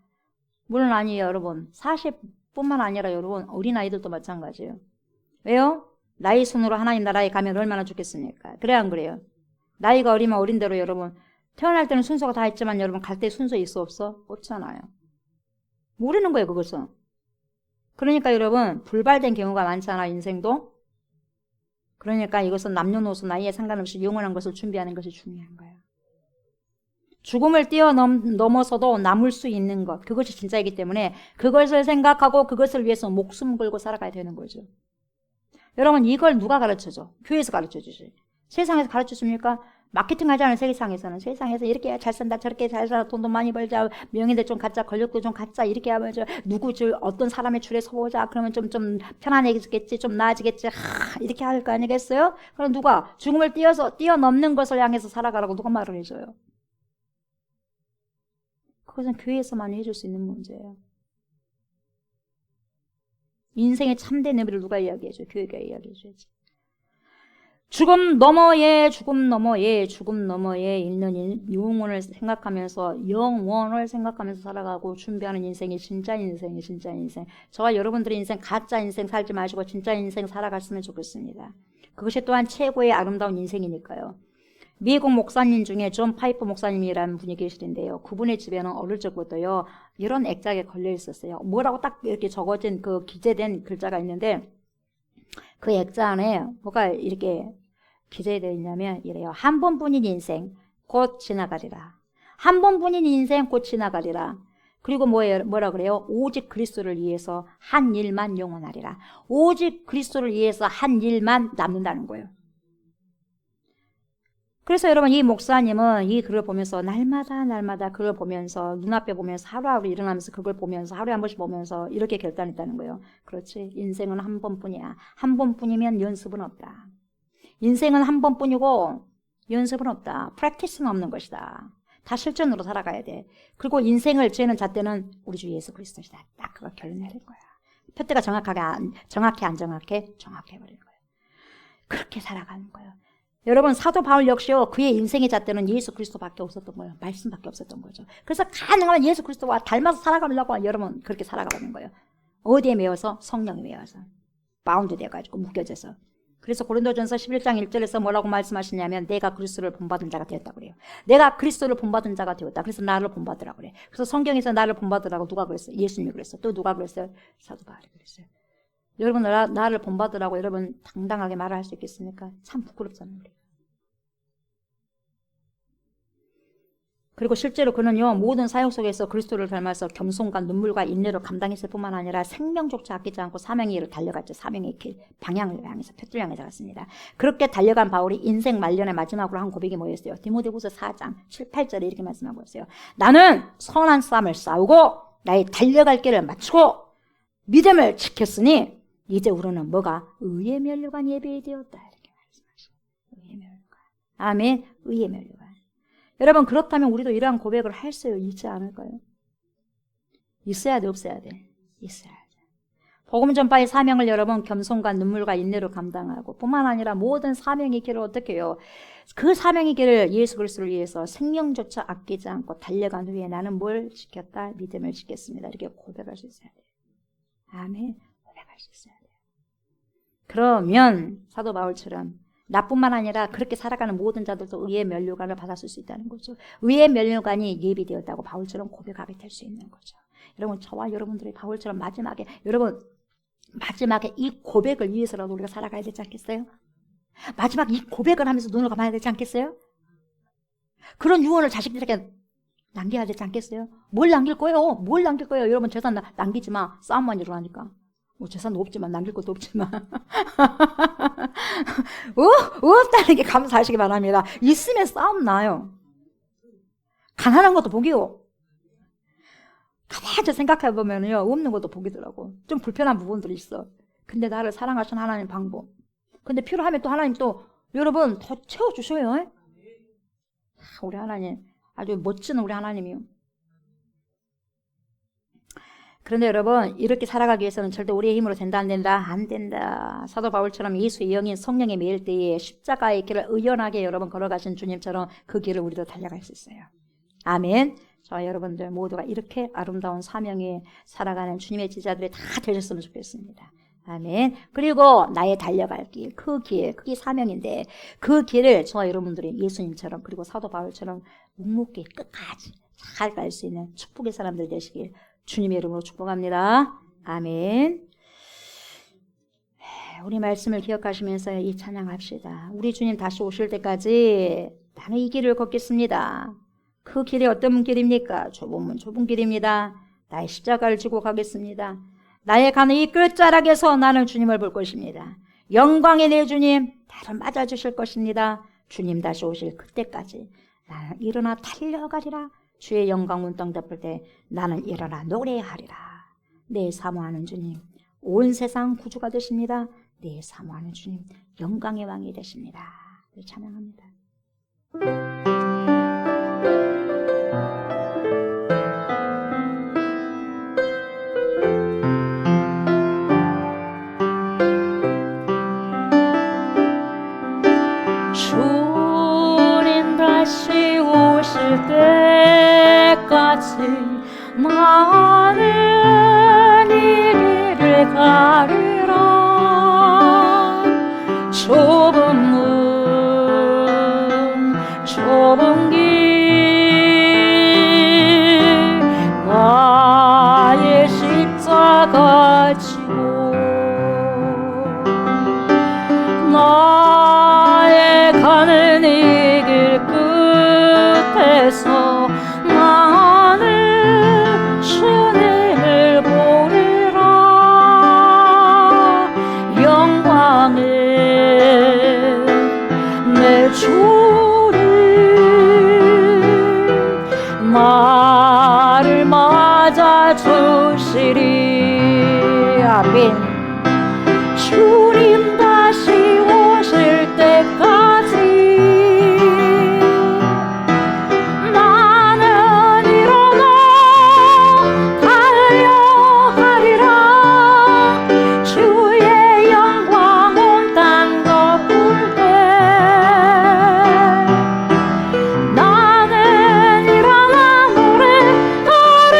물론 아니에요 여러분. 40뿐만 아니라 여러분 어린아이들도 마찬가지예요. 왜요? 나이 순으로 하나님 나라에 가면 얼마나 좋겠습니까? 그래 안 그래요? 나이가 어리면 어린 대로 여러분 태어날 때는 순서가 다 있지만 여러분 갈 때 순서 있어 없어? 없잖아요. 모르는 거예요 그것은. 그러니까 여러분 불발된 경우가 많잖아 인생도. 그러니까 이것은 남녀노소 나이에 상관없이 영원한 것을 준비하는 것이 중요한 거예요. 죽음을 뛰어넘어서도 남을 수 있는 것 그것이 진짜이기 때문에 그것을 생각하고 그것을 위해서 목숨 걸고 살아가야 되는 거죠. 여러분 이걸 누가 가르쳐줘? 교회에서 가르쳐주지. 세상에서 가르쳐줍니까? 마케팅 하잖아요. 세상에서 이렇게 잘 산다 저렇게 잘 살아 돈도 많이 벌자 명예도 좀 갖자 권력도 좀 갖자 이렇게 하면 누구 어떤 사람의 줄에 서보자 그러면 좀 편안해지겠지 좀 나아지겠지 이렇게 할 거 아니겠어요? 그럼 누가 죽음을 뛰어넘는 것을 향해서 살아가라고 누가 말을 해줘요? 그것은 교회에서만 해줄 수 있는 문제예요. 인생의 참된 의미를 누가 이야기해줘? 교회가 이야기해줘야지. 죽음 너머에 있는 영혼을 생각하면서 살아가고 준비하는 인생이 진짜 인생이에요. 진짜 인생. 저와 여러분들의 인생 가짜 인생 살지 마시고 진짜 인생 살아갔으면 좋겠습니다. 그것이 또한 최고의 아름다운 인생이니까요. 미국 목사님 중에 존 파이프 목사님이라는 분이 계시는데요. 그분의 집에는 어릴 적부터요 이런 액자에 걸려 있었어요. 뭐라고 딱 이렇게 적어진 그 기재된 글자가 있는데 그 액자 안에 뭐가 이렇게 기재되어 있냐면 이래요. 한 번뿐인 인생 곧 지나가리라. 한 번뿐인 인생 곧 지나가리라. 그리고 뭐라 그래요? 오직 그리스도를 위해서 한 일만 영원하리라. 오직 그리스도를 위해서 한 일만 남는다는 거예요. 그래서 여러분 이 목사님은 이 글을 보면서 날마다 그걸 보면서 눈앞에 보면서 하루하루 일어나면서 그걸 보면서 하루에 한 번씩 보면서 이렇게 결단했다는 거예요. 그렇지. 인생은 한 번뿐이야. 한 번뿐이면 연습은 없다. 인생은 한 번뿐이고 연습은 없다. 프랙티스는 없는 것이다. 다 실전으로 살아가야 돼. 그리고 인생을 죄는 잣대는 우리 주 예수 그리스도시다. 딱 그걸 결론 내릴 거야. 표대가 정확해 안 정확해? 정확해버리는 거예요. 그렇게 살아가는 거예요. 여러분 사도 바울 역시요 그의 인생의 잣대는 예수 그리스도밖에 없었던 거예요. 말씀밖에 없었던 거죠. 그래서 가능하면 예수 그리스도와 닮아서 살아가려고 여러분 그렇게 살아가는 거예요. 어디에 매여서? 성령에 매여서 바운드 돼가지고 묶여져서. 그래서 고린도전서 11장 1절에서 뭐라고 말씀하시냐면 내가 그리스도를 본받은 자가 되었다고 그래요. 내가 그리스도를 본받은 자가 되었다. 그래서 나를 본받으라고 그래. 그래서 성경에서 나를 본받으라고 누가 그랬어요? 예수님이 그랬어요. 또 누가 그랬어요? 사도 바울이 그랬어요. 여러분 나를 본받으라고 여러분 당당하게 말을 할 수 있겠습니까? 참 부끄럽잖아요. 그리고 실제로 그는요 모든 사역 속에서 그리스도를 닮아서 겸손과 눈물과 인내로 감당했을 뿐만 아니라 생명조차 아끼지 않고 사명의 길을 달려갔죠. 사명의 길 방향을 향해서 표를 향해서 갔습니다. 그렇게 달려간 바울이 인생 말년의 마지막으로 한 고백이 뭐였어요? 디모데후서 4장 7, 8절에 이렇게 말씀하고 있어요. 나는 선한 싸움을 싸우고 나의 달려갈 길을 마치고 믿음을 지켰으니 이제 우리는 뭐가? 의의 면류관 예비되었다. 이렇게 말씀하시죠. 의의 면류관. 아멘. 의의 면류관. 여러분 그렇다면 우리도 이러한 고백을 할 수 있지 않을까요? 있어야 돼, 없어야 돼? 있어야 돼. 복음 전파의 사명을 여러분 겸손과 눈물과 인내로 감당하고 뿐만 아니라 모든 사명의 길을 어떻게 해요? 그 사명의 길을 예수 그리스도를 위해서 생명조차 아끼지 않고 달려간 후에 나는 뭘 지켰다? 믿음을 지켰습니다. 이렇게 고백할 수 있어야 돼요. 아멘. 고백할 수 있어야 돼요. 그러면 사도 바울처럼 나뿐만 아니라 그렇게 살아가는 모든 자들도 의의 면류관을 받았을 수 있다는 거죠. 의의 면류관이 예비되었다고 바울처럼 고백하게 될 수 있는 거죠. 여러분, 저와 여러분들이 바울처럼 마지막에 이 고백을 위해서라도 우리가 살아가야 되지 않겠어요? 마지막 이 고백을 하면서 눈을 감아야 되지 않겠어요? 그런 유언을 자식들에게 남겨야 되지 않겠어요? 뭘 남길 거예요? 뭘 남길 거예요? 여러분, 재산 남기지 마. 싸움만 일어나니까. 뭐 재산도 없지만 남길 것도 없지만 없다는 게 감사하시기 바랍니다. 있으면 싸움 나요. 가난한 것도 복이요. 가만히 생각해 보면요, 없는 것도 복이더라고. 좀 불편한 부분들이 있어. 근데 나를 사랑하신 하나님 방법. 근데 필요하면 또 하나님 또 여러분 더 채워주셔요. 우리 하나님 아주 멋진 우리 하나님이요. 그런데 여러분, 이렇게 살아가기 위해서는 절대 우리의 힘으로 된다 안 된다? 안 된다. 사도 바울처럼 예수의 영인 성령에 매일 때에 십자가의 길을 의연하게 여러분 걸어가신 주님처럼 그 길을 우리도 달려갈 수 있어요. 아멘. 저와 여러분들 모두가 이렇게 아름다운 사명에 살아가는 주님의 제자들이 다 되셨으면 좋겠습니다. 아멘. 그리고 나의 달려갈 길, 그게 사명인데 그 길을 저와 여러분들이 예수님처럼 그리고 사도 바울처럼 묵묵히 끝까지 잘 갈 수 있는 축복의 사람들 되시길 주님의 이름으로 축복합니다. 아멘. 우리 말씀을 기억하시면서 이 찬양합시다. 우리 주님 다시 오실 때까지 나는 이 길을 걷겠습니다. 그 길이 어떤 길입니까? 좁은 길입니다. 나의 십자가를 지고 가겠습니다. 나의 가는 이 끝자락에서 나는 주님을 볼 것입니다. 영광의 내 주님 나를 맞아주실 것입니다. 주님 다시 오실 그때까지 나는 일어나 달려가리라. 주의 영광 문땅 덮을 때 나는 일어나 노래하리라. 내 사모하는 주님 온 세상 구주가 되십니다. 내 사모하는 주님 영광의 왕이 되십니다. 찬양합니다. 주님 다시 오실 때까지 나는 이 길을 가리라. 좁은 문 좁은 길 나의 십자가 지고 나의 가는 이 길 끝에서 나는 주님을 보리라. 영광의 내 주님 나를 맞아주시리. 아멘. 주님 다시 오실 때까지 나는 일어나 달려가리라. 주의 영광 온 땅 덮을 때 나는 일어나 노래하리.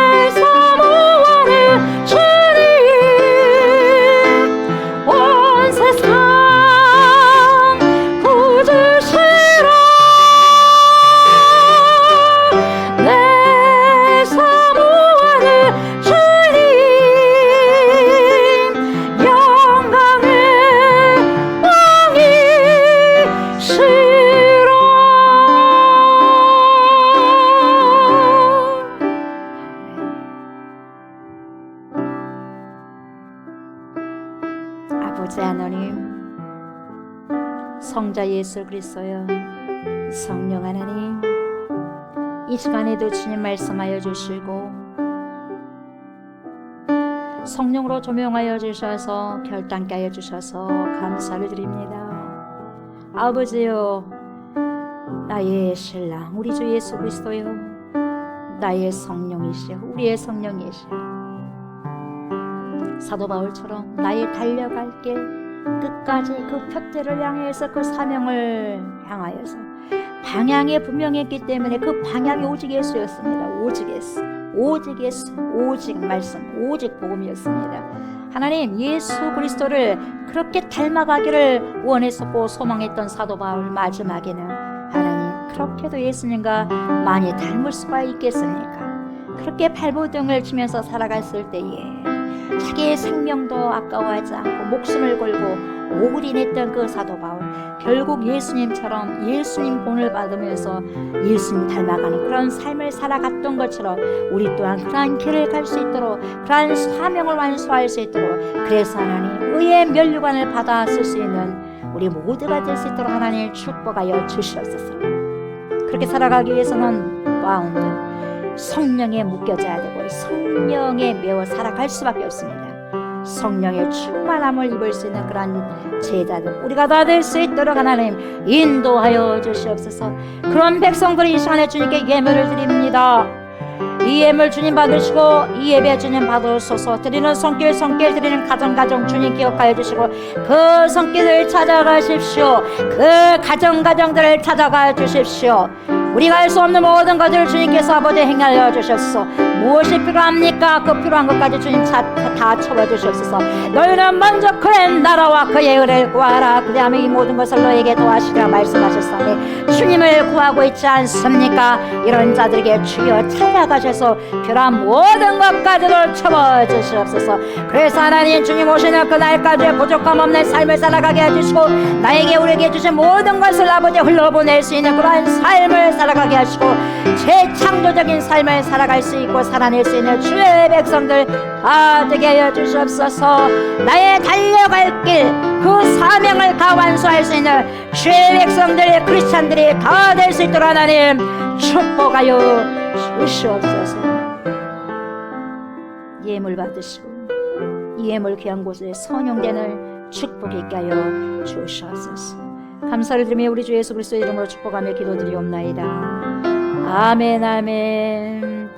내 사모하는 주님 온 세상 구주시라. 내 사모하는 주님 영광의 왕이시라. 아버지 하나님, 성자 예수 그리스도여, 성령 하나님, 이 시간에도 주님 말씀하여 주시고 성령으로 조명하여 주셔서 결단케 하여 주셔서 감사를 드립니다. 아버지여, 나의 신랑 우리 주 예수 그리스도여, 나의 성령이시여, 우리의 성령이시여. 사도 바울처럼 나의 달려갈 길 끝까지 그 표대를 향해서 그 사명을 향하여서 방향에 분명했기 때문에 그 방향이 오직 예수였습니다. 오직 예수, 오직 예수, 오직 말씀, 오직 복음이었습니다. 하나님 예수 그리스도를 그렇게 닮아가기를 원했었고 소망했던 사도 바울, 마지막에는 하나님 그렇게도 예수님과 많이 닮을 수가 있겠습니까? 그렇게 발버둥을 치면서 살아갔을 때에 자기의 생명도 아까워하지 않고 목숨을 걸고 올인했던 그 사도 바울, 결국 예수님처럼 예수님 본을 받으면서 예수님 닮아가는 그런 삶을 살아갔던 것처럼 우리 또한 그러한 길을 갈 수 있도록, 그러한 사명을 완수할 수 있도록, 그래서 하나님 의의 면류관을 받아 쓸 수 있는 우리 모두가 될 수 있도록 하나님 축복하여 주시옵소서. 그렇게 살아가기 위해서는 바운드, 성령에 묶여져야 되고 성령에 매어 살아갈 수밖에 없습니다. 성령의 충만함을 입을 수 있는 그런 제자들 우리가 다 될 수 있도록 하나님 인도하여 주시옵소서. 그런 백성들이 이 시간에 주님께 예물을 드립니다. 이 예물 주님 받으시고 이 예배 주님 받으소서. 드리는 손길 드리는 가정 주님 기억하여 주시고 그 손길을 찾아가십시오. 그 가정들을 찾아가 주십시오. 우리가 할 수 없는 모든 것들을 주님께서 아버지 행하여 주셨소. 무엇이 필요합니까? 그 필요한 것까지 주님 다 채워주시옵소서. 너희는 먼저 그의 나라와 그의 의를 구하라. 그리하면 이 모든 것을 너에게 도와주리라 말씀하셨사니 주님을 구하고 있지 않습니까? 이런 자들에게 주여 찾아가셔서 필요한 모든 것까지도 채워주시옵소서. 그래서 하나님 주님 오시는 그날까지 부족함 없는 삶을 살아가게 해주시고 나에게 우리에게 주신 모든 것을 아버지 흘러보낼 수 있는 그러한 삶을 살아가게 하시고 재창조적인 삶을 살아갈 수 있고 살아낼 수 있는 주의 백성들 다 되게 하여 주시옵소서. 나의 달려갈 길 그 사명을 다 완수할 수 있는 주의 백성들 크리스찬들이 다 될 수 있도록 하나님 축복하여 주시옵소서. 예물 받으시고 이 예물 귀한 곳에 선용되는 축복 있게 하여 주시옵소서. 감사를 드리며 우리 주 예수 그리스도의 이름으로 축복하며 기도드리옵나이다. 아멘 아멘.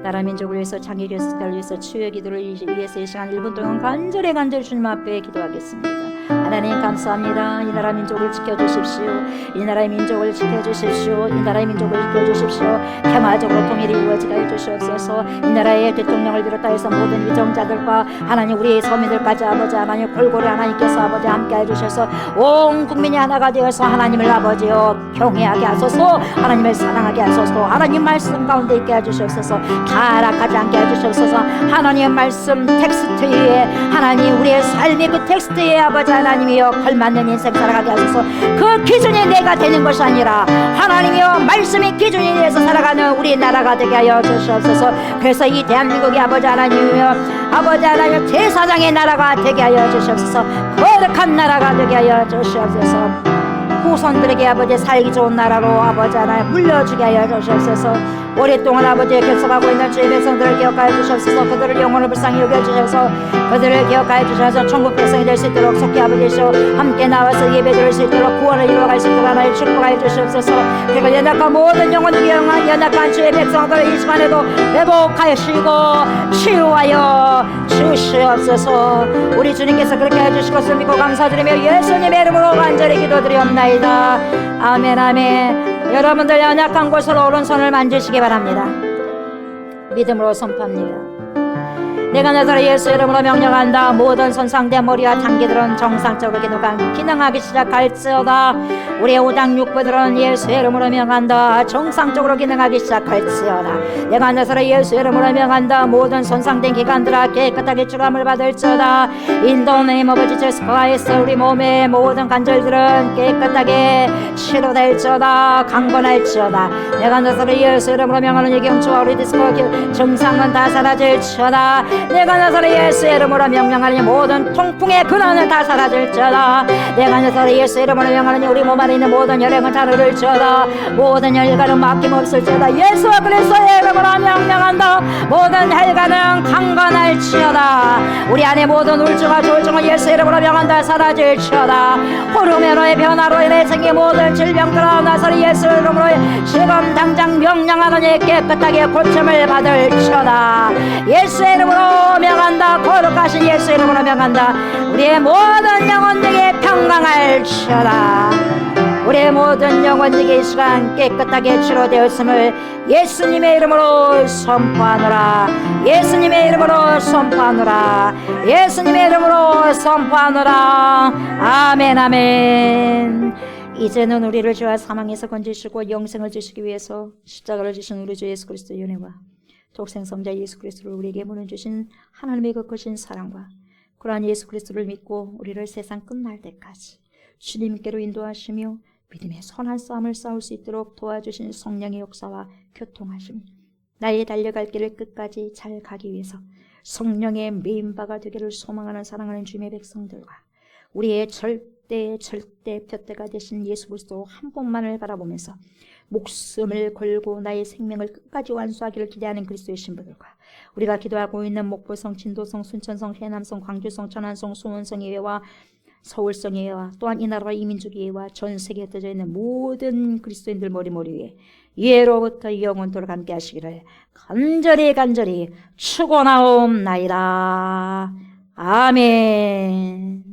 나라 민족을 위해서 장애 교회를 위해서 치유의 기도를 위해서 이 시간 1분 동안 간절히 주님 앞에 기도하겠습니다. 하나님 감사합니다. 이 나라 민족을 지켜주십시오. 이 나라의 민족을 지켜주십시오. 이 나라의 민족을 지켜주십시오. 평화적으로 통일이 이루어지게 해주시옵소서. 이 나라의 대통령을 비롯하여서 모든 위정자들과 하나님 우리의 서민들까지 아버지 하나님 골고루 하나님께서 아버지 함께 해주셔서 온 국민이 하나가 되어서 하나님을 아버지여 경외하게 하소서. 하나님을 사랑하게 하소서. 하나님 말씀 가운데 있게 해주시옵소서. 타락하지 않게 해주시옵소서. 하나님의 말씀 텍스트 위에 하나님 우리의 삶의 그 텍스트 위에 아버지 하나님이여 걸맞는 인생 살아가게 하소서. 그 기준이 내가 되는 것이 아니라 하나님이여 말씀이 기준이 되어서 살아가는 우리 나라가 되게 하여 주시옵소서. 그래서 이 대한민국이 아버지 하나님이여 아버지 하나님 제사장의 나라가 되게 하여 주시옵소서. 거룩한 나라가 되게 하여 주시옵소서. 후손들에게 아버지 살기 좋은 나라로 아버지 하나님 물려주게 하여 주시옵소서. 오랫동안 아버지의 결석하고 있는 주의 백성들을 기억하여 주시옵소서. 그들을 영혼을 불쌍히 여겨주셔서 그들을 기억하여 주셔서 천국 백성이 될 수 있도록 속히 아버지시오 함께 나와서 예배 드릴 수 있도록 구원을 이루어갈 수 있도록 하나님 축복하여 주시옵소서. 그리고 연약한 모든 영혼을 위한 연약한 주의 백성들을 이 시간에도 회복하시고 치유하여 주시옵소서. 우리 주님께서 그렇게 해주시고 믿고 감사드리며 예수님의 이름으로 간절히 기도드리옵나이다. 아멘 아멘. 여러분들 연약한 곳으로 오른손을 만지시기 바랍니다. 믿음으로 선포합니다. 내가 나사렛 예수 이름으로 명령한다. 모든 손상된 머리와 장기들은 정상적으로 기능하기 시작할지어다. 우리의 오장 육부들은 예수 이름으로 명한다. 정상적으로 기능하기 시작할지어다. 내가 나사렛 예수 이름으로 명한다. 모든 손상된 기관들아 깨끗하게 치료함을 받을지어다. In the name of Jesus Christ 우리 몸의 모든 관절들은 깨끗하게 치료될지어다. 강건할지어다. 내가 나사렛 예수 이름으로 명하는 이 경주와 우리 디스코 증상은 다 사라질지어다. 내가 나사렛 예수 이름으로 명령하니 모든 통풍의 근원은 다 사라질지어다. 내가 나사렛 예수 이름으로 명령하니 우리 몸 안에 있는 모든 혈액은 다 흐를지어다. 모든 혈관은 막힘없을지어다. 예수와 그리스도의 이름으로 명령한다. 모든 혈관은 강건할지어다. 우리 안에 모든 우울증과 조울증은 예수 이름으로 명한다. 사라질지어다. 호르몬의 변화로 인해 생긴 모든 질병들아 나서리 예수 이름으로 지금 당장 명령하노니 깨끗하게 고침을 받을지어다. 예수 이름으로 명한다. 거룩하신 예수 이름으로 명한다. 우리의 모든 영혼들에게 평강할지어다. 우리의 모든 영혼들에게 이 시간 깨끗하게 치료되었음을 예수님의 이름으로 선포하노라. 예수님의 이름으로 선포하노라. 예수님의 이름으로 선포하노라. 아멘 아멘. 이제는 우리를 죄와 사망에서 건지시고 영생을 주시기 위해서 십자가를 주신 우리 주 예수 그리스도의 은혜와 독생성자 예수 그리스도를 우리에게 보내주신 하나님의 그 크신 사랑과 그러한 예수 그리스도를 믿고 우리를 세상 끝날 때까지 주님께로 인도하시며 믿음의 선한 싸움을 싸울 수 있도록 도와주신 성령의 역사와 교통하심, 나의 달려갈 길을 끝까지 잘 가기 위해서 성령의 메인바가 되기를 소망하는 사랑하는 주님의 백성들과 우리의 절대 표대가 되신 예수 그리스도 한 분만을 바라보면서 목숨을 걸고 나의 생명을 끝까지 완수하기를 기대하는 그리스도의 신부들과 우리가 기도하고 있는 목포성, 진도성, 순천성, 해남성, 광주성, 천안성, 수원성 예회와 서울성 예회와 또한 이 나라 이민족 예회와 전 세계에 흩어져 있는 모든 그리스도인들 머리 위에 예로부터 영원토록 함께 하시기를 간절히 축원하옵나이다. 아멘.